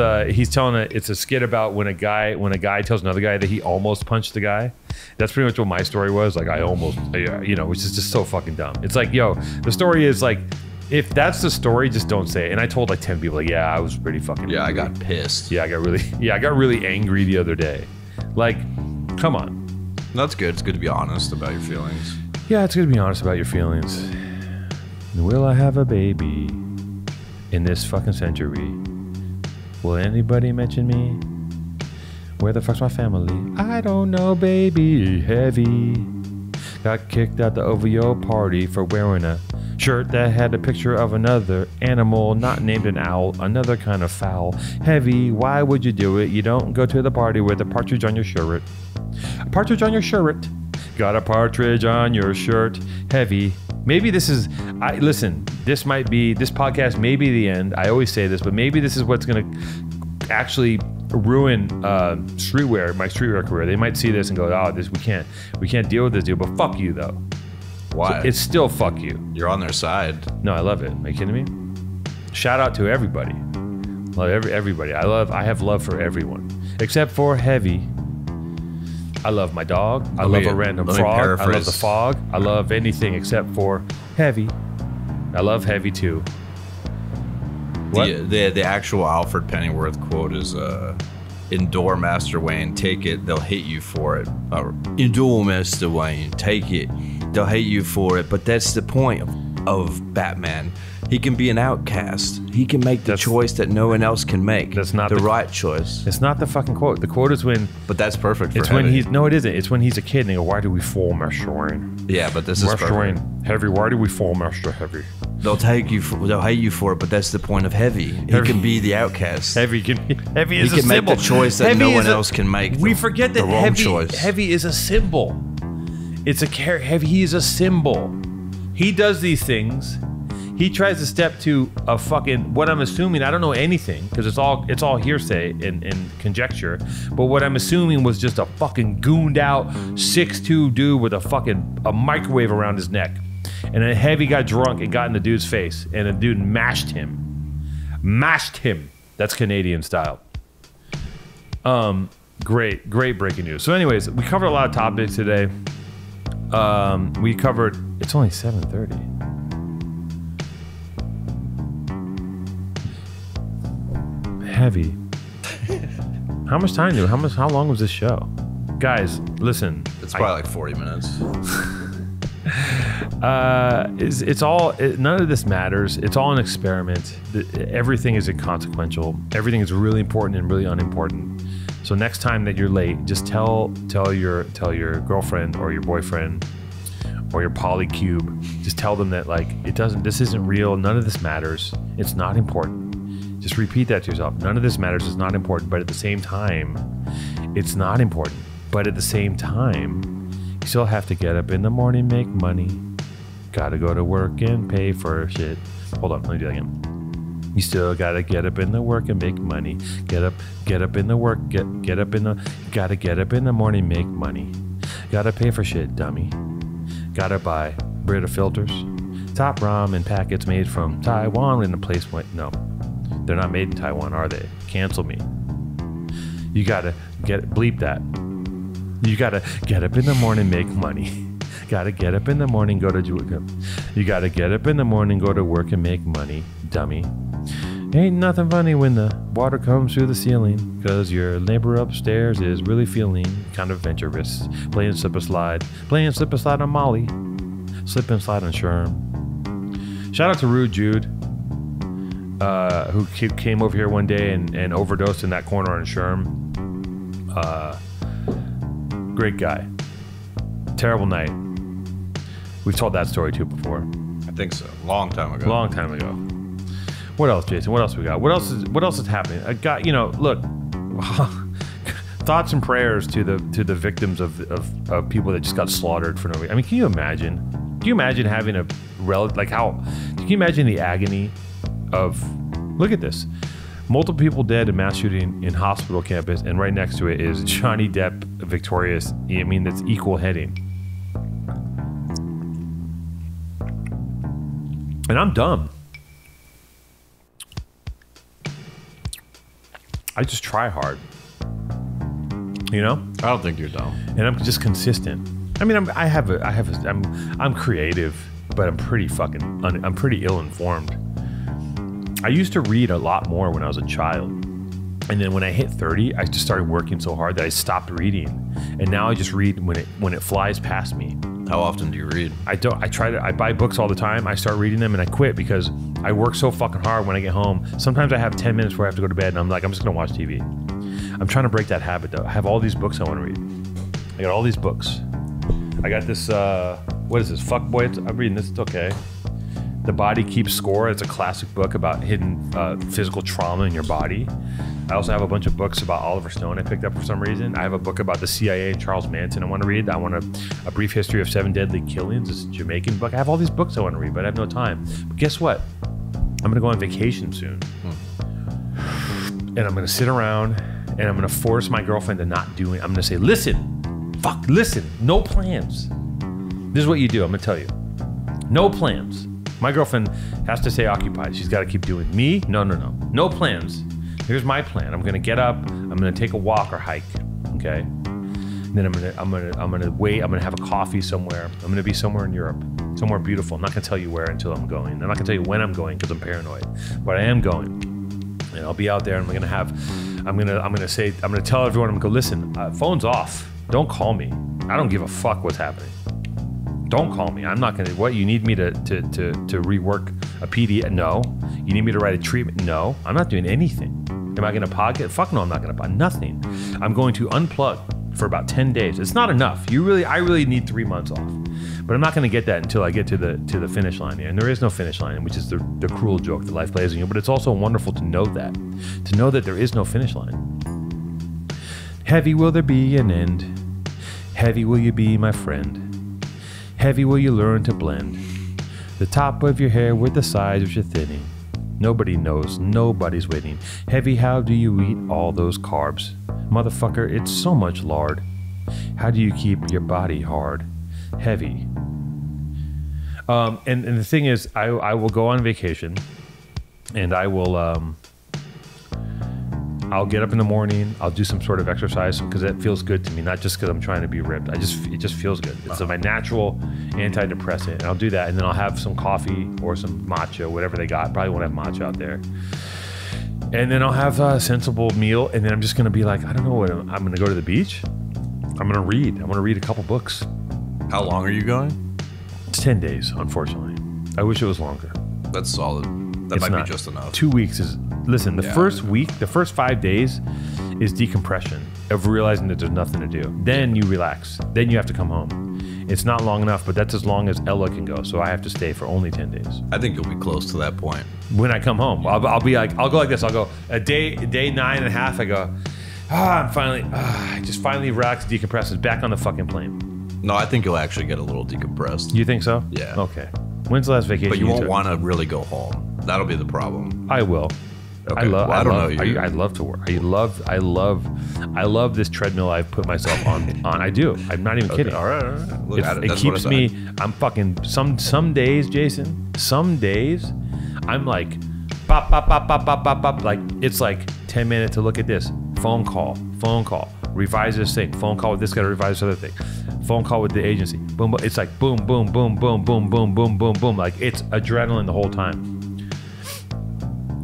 a skit about when a guy tells another guy that he almost punched the guy. That's pretty much what my story was. Like, I almost, you know, which is just so fucking dumb. It's like, yo, the story is like, If that's the story, just don't say it. And I told like 10 people, like, yeah, I was pretty fucking
Yeah,
angry.
I got pissed.
Yeah, I got really angry the other day. Like, come on.
That's good. It's good to be honest about your feelings.
Yeah, it's good to be honest about your feelings. Will I have a baby in this fucking century? Will anybody mention me? Where the fuck's my family? I don't know, baby. Heavy. Got kicked out the OVO party for wearing a shirt that had a picture of another animal not named an owl, another kind of foul. Heavy, why would you do it? You don't go to the party with a partridge on your shirt. A partridge on your shirt. Got a partridge on your shirt. Heavy. Maybe this is, listen, this podcast may be the end. I always say this, but maybe this is what's going to actually ruin my streetwear career. They might see this and go, oh, we can't deal with this dude, but fuck you though.
Why?
So it's still fuck you.
You're on their side.
No, I love it. Are you kidding me? Shout out to everybody. Love everybody. I have love for everyone except for Heavy. I love my dog. I love a random frog. I love the fog. I love anything except for Heavy. I love Heavy too. What?
The actual Alfred Pennyworth quote is endure Master Wayne, take it, they'll hate you for it. Endure Master Wayne, take it, they'll hate you for it. But that's the point of Batman. He can be an outcast. He can make the choice that no one else can make.
That's not
the right choice.
It's not the fucking quote. The quote is when.
But that's perfect for
It's
Heavy.
when he's. No, it isn't. It's when he's a kid and they go, why do we fall Master Wayne?
Yeah, but this is
Master
perfect.
Wayne, Heavy, why do we fall Master Heavy?
They'll hate you for it, but that's the point of Heavy. He can be the outcast.
Heavy is
He
a
can
symbol.
make the choice that
Heavy
no
is
one else can make.
We forget that
the wrong choice.
Heavy is a symbol. It's a character. Heavy, he is a symbol. He does these things. He tries to step to a fucking, what I'm assuming, I don't know anything, because it's all hearsay and conjecture, but what I'm assuming was just a fucking gooned out 6'2" dude with a microwave around his neck. And then Heavy got drunk and got in the dude's face, and the dude mashed him. That's Canadian style. Great breaking news. So anyways, we covered a lot of topics today. We covered, it's only 7:30. Heavy. How much time do? How long was this show? Guys, listen.
It's probably like 40 minutes.
It's all. None of this matters. It's all an experiment. Everything is inconsequential. Everything is really important and really unimportant. So next time that you're late, just tell your girlfriend or your boyfriend or your polycube. Just tell them that like this isn't real. None of this matters. It's not important. Just repeat that to yourself. None of this matters. It's not important. But at the same time, it's not important. But at the same time, you still have to get up in the morning, make money. Gotta go to work and pay for shit. Hold on, let me do that again. You still gotta get up in the work and make money. Get up in the work, gotta get up in the morning, make money. Gotta pay for shit, dummy. Gotta buy Brita filters. Top ramen packets made from Taiwan in a place no. They're not made in Taiwan, are they? Cancel me. You gotta bleep that. You gotta get up in the morning, make money. Gotta get up in the morning, go to You gotta get up in the morning, go to work and make money, dummy. Ain't nothing funny when the water comes through the ceiling, cause your neighbor upstairs is really feeling kind of adventurous. Playing slip and slide on Molly. Slip and slide on Sherm. Shout out to Rude Jude. Who came over here one day and overdosed in that corner on Sherm. Great guy. Terrible night. We've told that story too before.
I think so. Long time ago.
Long time ago. What else, Jason? What else we got? What else is happening? I got, look, thoughts and prayers to the victims of people that just got slaughtered for no reason. I mean, can you imagine? Can you imagine having a relative, like how, can you imagine the agony of, look at this, multiple people dead in mass shooting in hospital campus, and right next to it is Johnny Depp victorious. I mean, that's equal heading. And I'm dumb. I just try hard. I
don't think you're dumb.
And I'm just consistent. I mean, I'm creative. but I'm pretty I'm pretty ill-informed. I used to read a lot more when I was a child. And then when I hit 30, I just started working so hard that I stopped reading. And now I just read when it flies past me.
How often do you read?
I buy books all the time. I start reading them and I quit because I work so fucking hard when I get home. Sometimes I have 10 minutes where I have to go to bed and I'm like, I'm just gonna watch TV. I'm trying to break that habit though. I have all these books I want to read. I got all these books. I got this, what is this? Fuckboy. I'm reading this, it's okay. The Body Keeps Score. It's a classic book about hidden physical trauma in your body. I also have a bunch of books about Oliver Stone I picked up for some reason. I have a book about the CIA and Charles Manson I want to read. I want a brief history of 7 deadly killings. It's a Jamaican book. I have all these books I want to read, but I have no time. But guess what? I'm going to go on vacation soon. And I'm going to sit around and I'm going to force my girlfriend to not do it. I'm going to say, listen, no plans. This is what you do. I'm going to tell you. No plans. My girlfriend has to stay occupied. She's got to keep doing me. No. No plans. Here's my plan. I'm gonna get up. I'm gonna take a walk or hike. Okay. And then I'm gonna wait. I'm gonna have a coffee somewhere. I'm gonna be somewhere in Europe, somewhere beautiful. I'm not gonna tell you where until I'm going. I'm not gonna tell you when I'm going because I'm paranoid. But I am going, and I'll be out there. And I'm gonna tell everyone. I'm gonna go. Listen, phone's off. Don't call me. I don't give a fuck what's happening. Don't call me. I'm not gonna. What, you need me to rework a PD? No. You need me to write a treatment? No. I'm not doing anything. Am I gonna podcast? Fuck no, I'm not gonna podcast. Nothing. I'm going to unplug for about 10 days. It's not enough. I really need 3 months off. But I'm not gonna get that until I get to the finish line. And there is no finish line, which is the cruel joke that life plays on you. But it's also wonderful to know that there is no finish line. Heavy will there be an end? Heavy will you be, my friend? Heavy will you learn to blend the top of your hair with the sides of your thinning. Nobody knows, nobody's waiting. Heavy, how do you eat all those carbs? Motherfucker, it's so much lard. How do you keep your body hard? Heavy. And the thing is, I will go on vacation and I will, I'll get up in the morning, I'll do some sort of exercise because that feels good to me, not just because I'm trying to be ripped. It just feels good. It's my natural antidepressant, and I'll do that, and then I'll have some coffee or some matcha, whatever they got. Probably won't have matcha out there. And then I'll have a sensible meal, and then I'm just gonna be like, I don't know what, I'm gonna go to the beach. I'm gonna read. I'm gonna read a couple books.
How long are you going?
It's 10 days, unfortunately. I wish it was longer.
That's solid. That might be just enough.
2 weeks is, listen, the first week, the first 5 days is decompression of realizing that there's nothing to do. Then you relax. Then you have to come home. It's not long enough, but that's as long as Ella can go. So I have to stay for only 10 days.
I think you'll be close to that point.
When I come home, I'll be like, I'll go like this. I'll go day 9.5. I go, I just finally relaxed, decompressed. It's back on the fucking plane.
No, I think you'll actually get a little decompressed.
You think so?
Yeah.
Okay. When's the last vacation?
But you won't want to really go home. That'll be the problem.
I will.
Okay.
I love.
Well, I don't know you.
I love to work. I love this treadmill I've put myself on. I do. I'm not even kidding.
All right. Look at it.
It
That's
keeps
what I
me. I'm fucking. Some days, Jason. Some days, I'm like, pop. Like it's like 10 minutes to look at this phone call. Revise this thing. Phone call with this guy to revise this other thing. Phone call with the agency. Boom. It's like boom. Like it's adrenaline the whole time.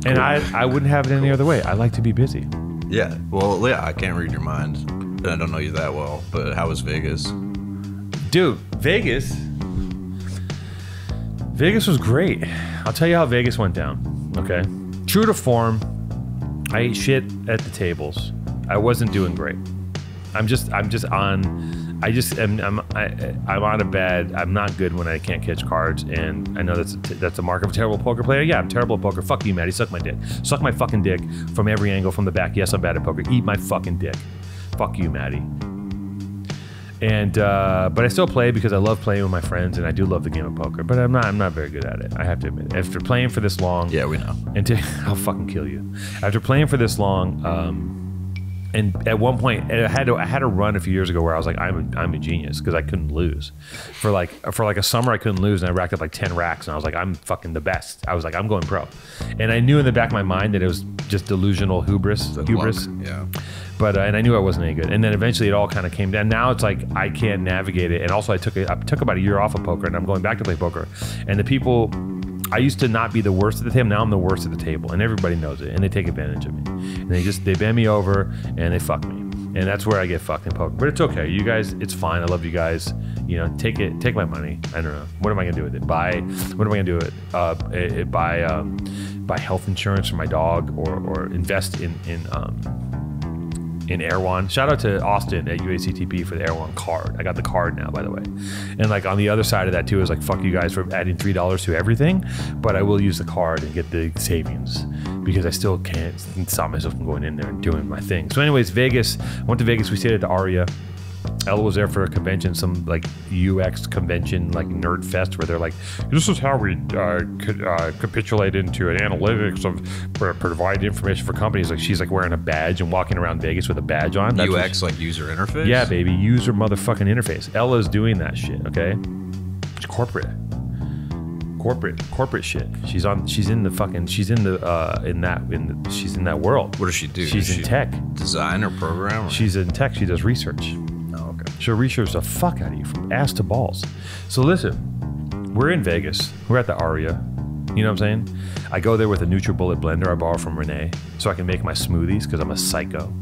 And I wouldn't have it any other way. I like to be busy.
Yeah. Well, yeah, I can't read your mind. And I don't know you that well, but how was Vegas?
Dude, Vegas was great. I'll tell you how Vegas went down, okay? True to form, I ate shit at the tables. I wasn't doing great. I'm on a bad. I'm not good when I can't catch cards, and I know that's a mark of a terrible poker player. Yeah, I'm terrible at poker. Fuck you, Maddie. Suck my dick. Suck my fucking dick from every angle, from the back. Yes, I'm bad at poker. Eat my fucking dick. Fuck you, Maddie. And but I still play because I love playing with my friends, and I do love the game of poker. But I'm not very good at it. I have to admit. After playing for this long,
yeah, we know.
I'll fucking kill you. After playing for this long. And at one point, I had a run a few years ago where I was like, I'm a genius because I couldn't lose. For like a summer, I couldn't lose, and I racked up like 10 racks, and I was like, I'm fucking the best. I was like, I'm going pro. And I knew in the back of my mind that it was just delusional hubris.
The
Hubris.
luck, yeah.
But and I knew I wasn't any good. And then eventually it all kind of came down. Now it's like I can't navigate it. And also I took about a year off of poker, and I'm going back to play poker. And the people, I used to not be the worst at the table. Now I'm the worst at the table, and everybody knows it. And they take advantage of me. And they bend me over and they fuck me. And that's where I get fucked in poker. But it's okay. You guys, it's fine. I love you guys. You know, take my money. I don't know. What am I gonna do with it? What am I gonna do with it? Buy health insurance for my dog, or invest in Erewhon. Shout out to Austin at UACTP for the Erewhon card. I got the card now, by the way. And like on the other side of that too is like, fuck you guys for adding $3 to everything, but I will use the card and get the savings because I still can't stop myself from going in there and doing my thing. So anyways, Vegas, I went to Vegas. We stayed at the Aria. Ella was there for a convention, some like UX convention, like nerd fest, where they're like, this is how we capitulate into an analytics of provide information for companies. Like she's like wearing a badge and walking around Vegas with a badge on. That's
UX, like user interface?
Yeah, baby, user motherfucking interface. Ella's doing that shit, okay? It's corporate shit. She's in that world.
What does she do?
She's in tech.
Design or program? Or?
She's in tech. She does research.
Oh, okay.
She'll research the fuck out of you from ass to balls. So listen, we're in Vegas. We're at the Aria. You know what I'm saying? I go there with a NutriBullet blender I borrow from Renee so I can make my smoothies because I'm a psycho.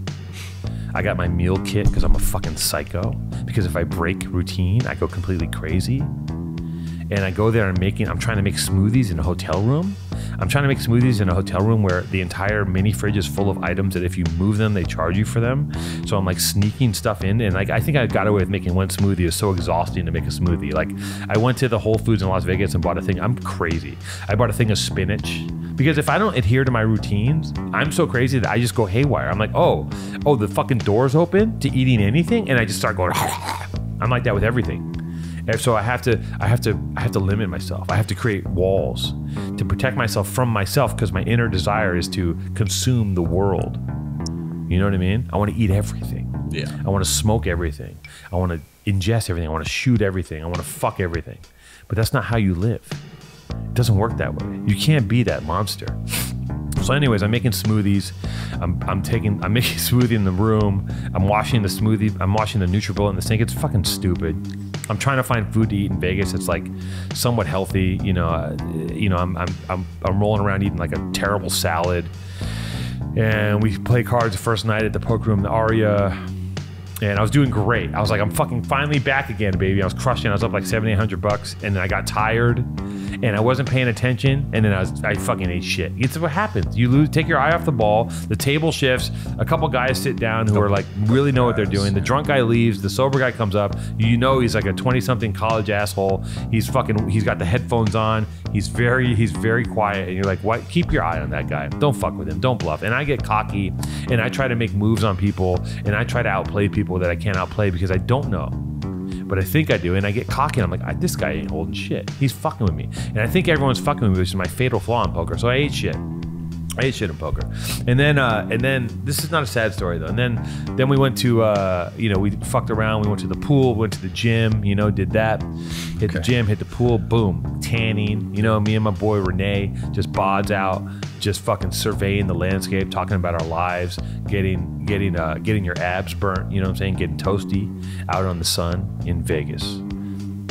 I got my meal kit because I'm a fucking psycho. Because if I break routine, I go completely crazy. And I go there and I'm trying to make smoothies in a hotel room. I'm trying to make smoothies in a hotel room where the entire mini fridge is full of items that if you move them, they charge you for them. So I'm like sneaking stuff in, and like I think I got away with making one smoothie. It was so exhausting to make a smoothie. Like I went to the Whole Foods in Las Vegas and bought a thing. I'm crazy. I bought a thing of spinach because if I don't adhere to my routines, I'm so crazy that I just go haywire. I'm like, oh, the fucking door's open to eating anything, and I just start going. I'm like that with everything. And so I have to limit myself. I have to create walls to protect myself from myself because my inner desire is to consume the world. You know what I mean? I want to eat everything.
Yeah.
I want to smoke everything. I want to ingest everything. I want to shoot everything. I want to fuck everything. But that's not how you live. It doesn't work that way. You can't be that monster. So anyways, I'm making smoothies. I'm making a smoothie in the room. I'm washing the smoothie. I'm washing the NutriBullet in the sink. It's fucking stupid. I'm trying to find food to eat in Vegas. It's like somewhat healthy. I'm rolling around eating like a terrible salad. And we played cards the first night at the poker room, the Aria. And I was doing great. I was like, I'm fucking finally back again, baby. I was crushing. I was up like $700-800, and then I got tired, and I wasn't paying attention, and then I fucking ate shit. It's what happens. You take your eye off the ball. The table shifts. A couple guys sit down who are like really know what they're doing. The drunk guy leaves. The sober guy comes up. You know he's like a 20-something college asshole. He's got the headphones on. He's very quiet, and you're like, what? Keep your eye on that guy. Don't fuck with him. Don't bluff. And I get cocky, and I try to make moves on people, and I try to outplay people that I can't outplay because I don't know, but I think I do, and I get cocky, and I'm like, this guy ain't holding shit. He's fucking with me, and I think everyone's fucking with me, which is my fatal flaw in poker. So I ate shit. I ate shit in poker, and then this is not a sad story though. And then we went to we fucked around. We went to the pool, went to the gym. Did that. Hit the gym, hit the pool. Boom, tanning. Me and my boy Renee just bods out, just fucking surveying the landscape, talking about our lives, getting your abs burnt. You know what I'm saying? Getting toasty out on the sun in Vegas.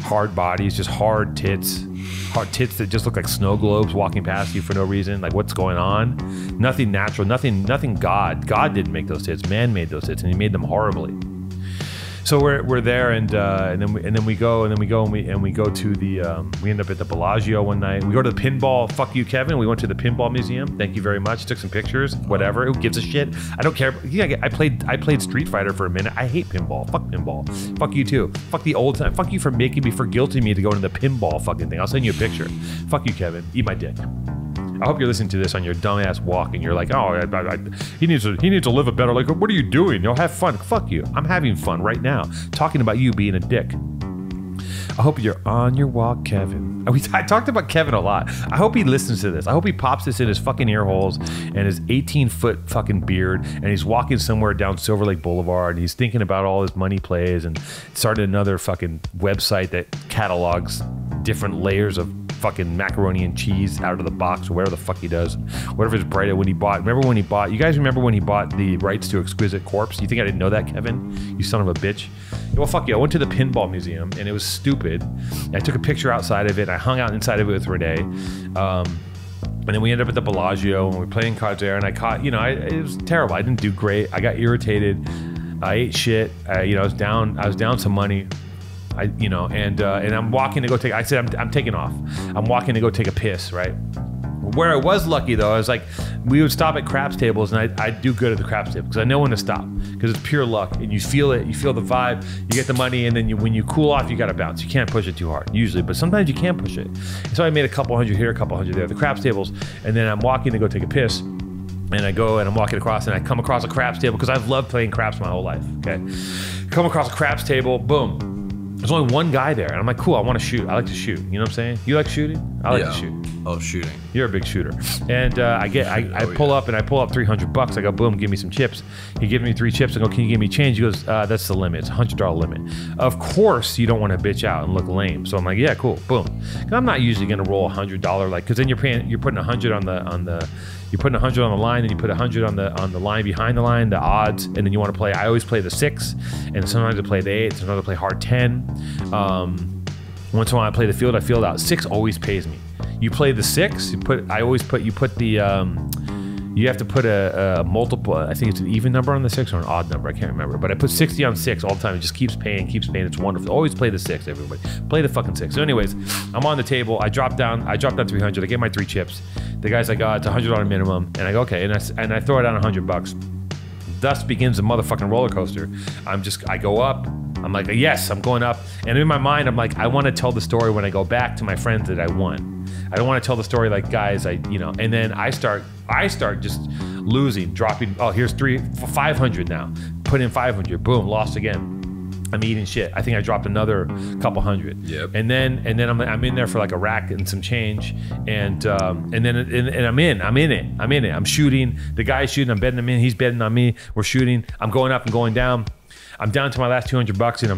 Hard bodies, just hard tits that just look like snow globes walking past you for no reason. Like, what's going on? Nothing natural, nothing God didn't make those tits. Man made those tits, and he made them horribly. So we're there, and then we go to the we end up at the Bellagio one night. We go to the pinball. Fuck you, Kevin. We went to the pinball museum. Thank you very much. Took some pictures. Whatever. Who gives a shit? I don't care. Yeah, I played Street Fighter for a minute. I hate pinball. Fuck pinball. Fuck you too. Fuck the old time. Fuck you for guilting me to go into the pinball fucking thing. I'll send you a picture. Fuck you, Kevin. Eat my dick. I hope you're listening to this on your dumbass walk and you're like, oh, he needs to live a better life. What are you doing? Have fun. Fuck you. I'm having fun right now. Talking about you being a dick. I hope you're on your walk, Kevin. I talked about Kevin a lot. I hope he listens to this. I hope he pops this in his fucking ear holes and his 18-foot fucking beard, and he's walking somewhere down Silver Lake Boulevard, and he's thinking about all his money plays and started another fucking website that catalogs different layers of fucking macaroni and cheese out of the box or whatever the fuck he does. Whatever his bright when he bought. Remember when he bought? You guys remember when he bought the rights to Exquisite Corpse? You think I didn't know that, Kevin? You son of a bitch. Well, fuck you. I went to the pinball museum and it was stupid. I took a picture outside of it. I hung out inside of it with Renee. And then we ended up at the Bellagio and we were playing cards there. And I caught, you know, it was terrible. I didn't do great. I got irritated. I ate shit. You know, I was down some money. And I'm walking to go take. I said I'm taking off. I'm walking to go take a piss. Right. Where I was lucky though, I was like, we would stop at craps tables, and I do good at the craps table because I know when to stop because it's pure luck, and you feel it, you feel the vibe, you get the money, and then when you cool off, you got to bounce. You can't push it too hard usually, but sometimes you can push it. And so I made a couple hundred here, a couple hundred there, the craps tables, and then I'm walking to go take a piss. And I go and I'm walking across and I come across a craps table because I've loved playing craps my whole life. Okay, come across a craps table, boom. There's only one guy there, and I'm like, cool. I want to shoot. I like to shoot. You know what I'm saying? You like shooting? I like to shoot.
I love shooting.
You're a big shooter. And I pull up $300. I go, boom, give me some chips. He gives me 3 chips. I go, can you give me change? He goes, that's the limit. It's a $100 limit. Of course, you don't want to bitch out and look lame. So I'm like, yeah, cool, boom. 'Cause I'm not usually gonna roll $100 because then you're putting 100 you're putting 100 on the line, and you put 100 on the line behind the line, the odds, and then you want to play. I always play the 6, and sometimes I play the 8, sometimes I play hard 10. Once in a while I play the field. I field out. 6 always pays me. You play the 6. You have to put a multiple. I think it's an even number on the 6 or an odd number. I can't remember. But I put 60 on 6 all the time. It just keeps paying. It's wonderful. Always play the 6, everybody. Play the fucking 6. So anyways, I'm on the table. I drop down 300. I get my 3 chips. The guy's like, it's $100 minimum. And I go, okay. And I throw it down $100. Thus begins the motherfucking roller coaster. I go up. I'm like, yes, I'm going up. And in my mind, I'm like, I want to tell the story when I go back to my friends that I won. I don't want to tell the story like, guys, and then I start just losing, dropping. Oh, here's 500 now. Put in 500. Boom, lost again. I'm eating shit. I think I dropped another couple hundred.
Yep.
And then I'm in there for like a rack and some change, and I'm in it. I'm shooting. The guy's shooting. I'm betting him in. He's betting on me. We're shooting. I'm going up and going down. I'm down to my last $200 and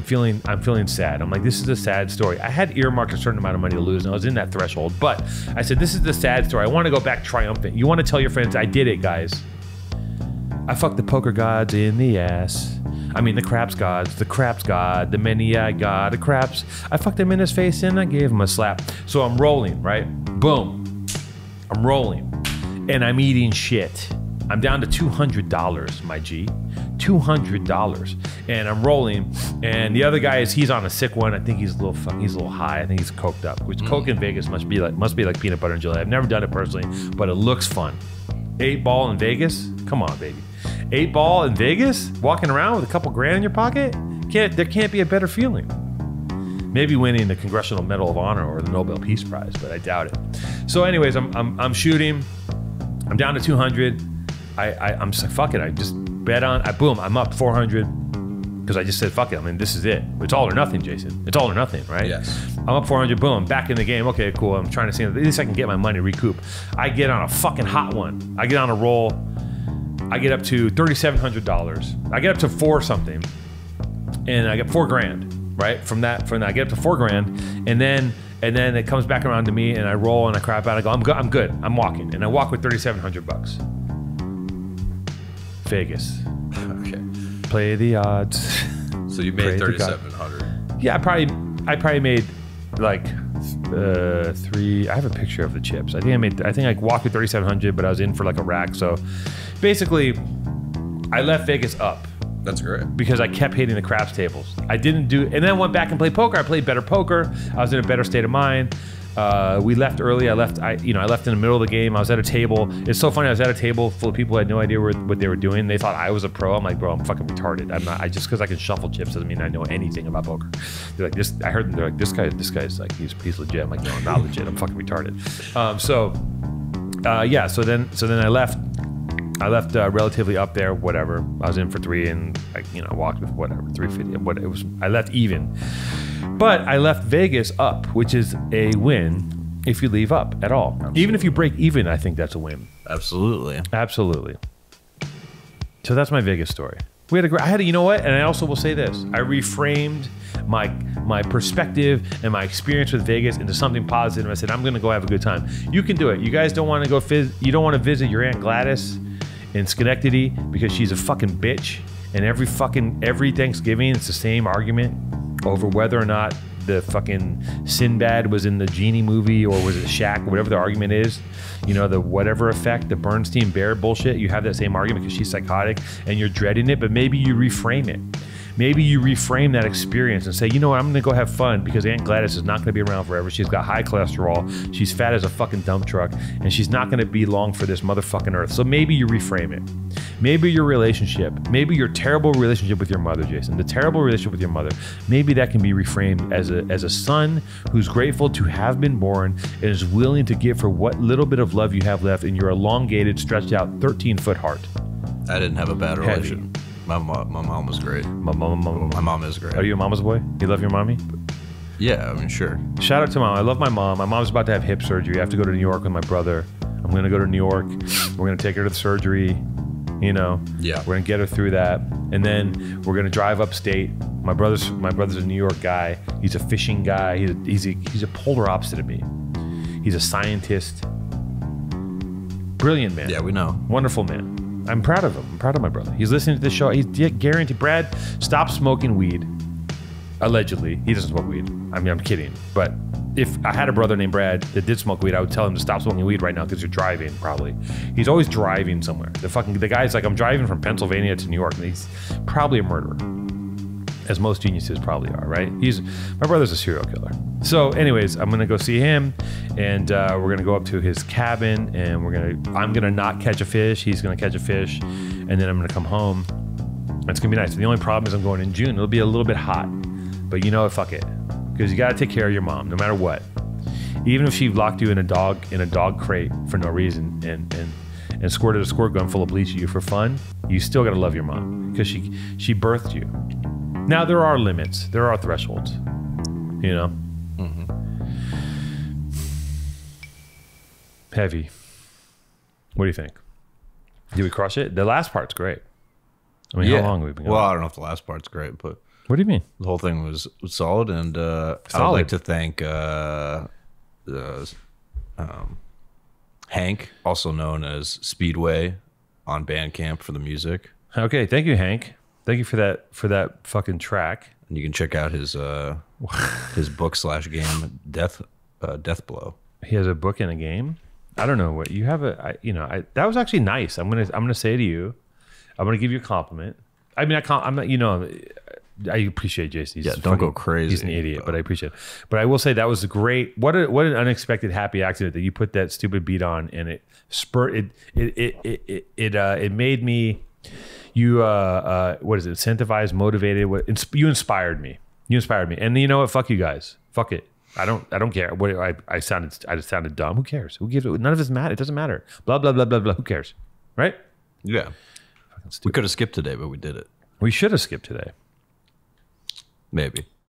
I'm feeling sad. I'm like, this is a sad story. I had earmarked a certain amount of money to lose and I was in that threshold, but I said, this is the sad story. I want to go back triumphant. You want to tell your friends, I did it, guys. I fucked the poker gods in the ass. I mean, the craps gods, the craps god, the many-eyed god, the craps. I fucked him in his face and I gave him a slap. So I'm rolling, right? Boom. I'm rolling and I'm eating shit. I'm down to $200, my G. $200, and I'm rolling. And the other guy he's on a sick one. I think he's a little high. I think he's coked up. Which coke in Vegas must be like peanut butter and jelly. I've never done it personally, but it looks fun. 8-ball in Vegas? Come on, baby. 8-ball in Vegas? Walking around with a couple grand in your pocket? There can't be a better feeling. Maybe winning the Congressional Medal of Honor or the Nobel Peace Prize, but I doubt it. So, anyways, I'm shooting. I'm down to 200. I'm just like, fuck it. I just bet on. Boom. I'm up 400 because I just said, fuck it. I mean, this is it. It's all or nothing, Jason. It's all or nothing, right?
Yes.
I'm up 400. Boom. I'm back in the game. Okay, cool. I'm trying to see at least I can get my money, recoup. I get on a fucking hot one. I get on a roll. I get up to $3,700. I get up to 4 something, and I get 4 grand. Right from that, I get up to 4 grand, and then it comes back around to me, and I roll and I crap out. I go, I'm good. I'm walking, and I walk with $3,700. Vegas.
Okay.
Play the odds.
So you made 3,700.
Yeah, I probably made like 3. I have a picture of the chips. I think I walked with 3,700, but I was in for like a rack. So basically, I left Vegas up.
That's great.
Because I kept hitting the craps tables. I didn't do, and then I went back and played poker. I played better poker. I was in a better state of mind. We left early. I left in the middle of the game. I was at a table. It's so funny. I was at a table full of people who had no idea what they were doing. They thought I was a pro. I'm like, bro, I'm fucking retarded. I'm not. Just because I can shuffle chips doesn't mean I know anything about poker. They're like, this. I heard them. They're like, this guy's like, he's legit. I'm like, no, I'm not legit. I'm fucking retarded. Yeah. So then I left. I left relatively up there, whatever. I was in for 3 and I walked with whatever, 350. What it was, I left even. But I left Vegas up, which is a win if you leave up at all. Absolutely. Even if you break even, I think that's a win.
Absolutely.
Absolutely. So that's my Vegas story. You know what? And I also will say this. I reframed my perspective and my experience with Vegas into something positive. I said, I'm going to go have a good time. You can do it. You guys don't want to go you don't want to visit your Aunt Gladys in Schenectady because she's a fucking bitch. And every Thanksgiving, it's the same argument over whether or not the fucking Sinbad was in the Genie movie or was it Shaq, whatever the argument is. You know, the whatever effect, the Bernstein Bear bullshit. You have that same argument because she's psychotic and you're dreading it, but maybe you reframe it. Maybe you reframe that experience and say, you know what, I'm going to go have fun because Aunt Gladys is not going to be around forever. She's got high cholesterol. She's fat as a fucking dump truck and she's not going to be long for this motherfucking earth. So maybe you reframe it. Maybe your relationship, maybe your terrible relationship with your mother, Jason, the terrible relationship with your mother, maybe that can be reframed as a son who's grateful to have been born and is willing to give for what little bit of love you have left in your elongated, stretched out 13-foot heart.
I didn't have a bad relation. My mom was great. My mom is great.
Are you a mama's boy? You love your mommy?
Yeah, I mean, sure.
Shout out to mom. I love my mom. My mom's about to have hip surgery. I have to go to New York with my brother. I'm going to go to New York. We're going to take her to the surgery. You know,
yeah,
we're gonna get her through that, and then we're gonna drive upstate. My brother's a New York guy. He's a fishing guy. He's a polar opposite of me. He's a scientist, brilliant man.
Yeah, we know.
Wonderful man. I'm proud of him. I'm proud of my brother. He's listening to this show. He's guaranteed. Brad, stop smoking weed. Allegedly, he doesn't smoke weed. I mean, I'm kidding, but if I had a brother named Brad that did smoke weed, I would tell him to stop smoking weed right now because you're driving, probably. He's always driving somewhere. The guy's like, I'm driving from Pennsylvania to New York, and he's probably a murderer, as most geniuses probably are, right? My brother's a serial killer. So anyways, I'm gonna go see him, and we're gonna go up to his cabin, and I'm gonna not catch a fish. He's gonna catch a fish, and then I'm gonna come home. It's gonna be nice. The only problem is I'm going in June. It'll be a little bit hot, but you know what? Fuck it. Because you gotta take care of your mom, no matter what. Even if she locked you in a dog crate for no reason and squirted a squirt gun full of bleach at you for fun, you still gotta love your mom because she birthed you. Now there are limits, there are thresholds, you know. Mm-hmm. Heavy. What do you think? Did we crush it? The last part's great. I mean, how long have we been going?
Well, I don't know if the last part's great, but
what do you mean?
The whole thing was solid, and I would like to thank Hank, also known as Speedway, on Bandcamp for the music.
Okay, thank you, Hank. Thank you for that fucking track.
And you can check out his book/game, Death Blow.
He has a book and a game. I don't know what you have. That was actually nice. I'm gonna say to you, I'm gonna give you a compliment. I mean, I'm not. You know, I appreciate Jason.
Don't go crazy.
He's an idiot, but I appreciate it. But I will say that was great. What an unexpected happy accident that you put that stupid beat on, and it spurred it made me. You what is it? Incentivized, motivated. You inspired me. You inspired me. And you know what? Fuck you guys. Fuck it. I don't care. What I just sounded dumb. Who cares? Who gives it? None of this matter. It doesn't matter. Blah blah blah blah blah. Who cares? Right?
Yeah. We could have skipped today, but we did it.
We should have skipped today.
Maybe.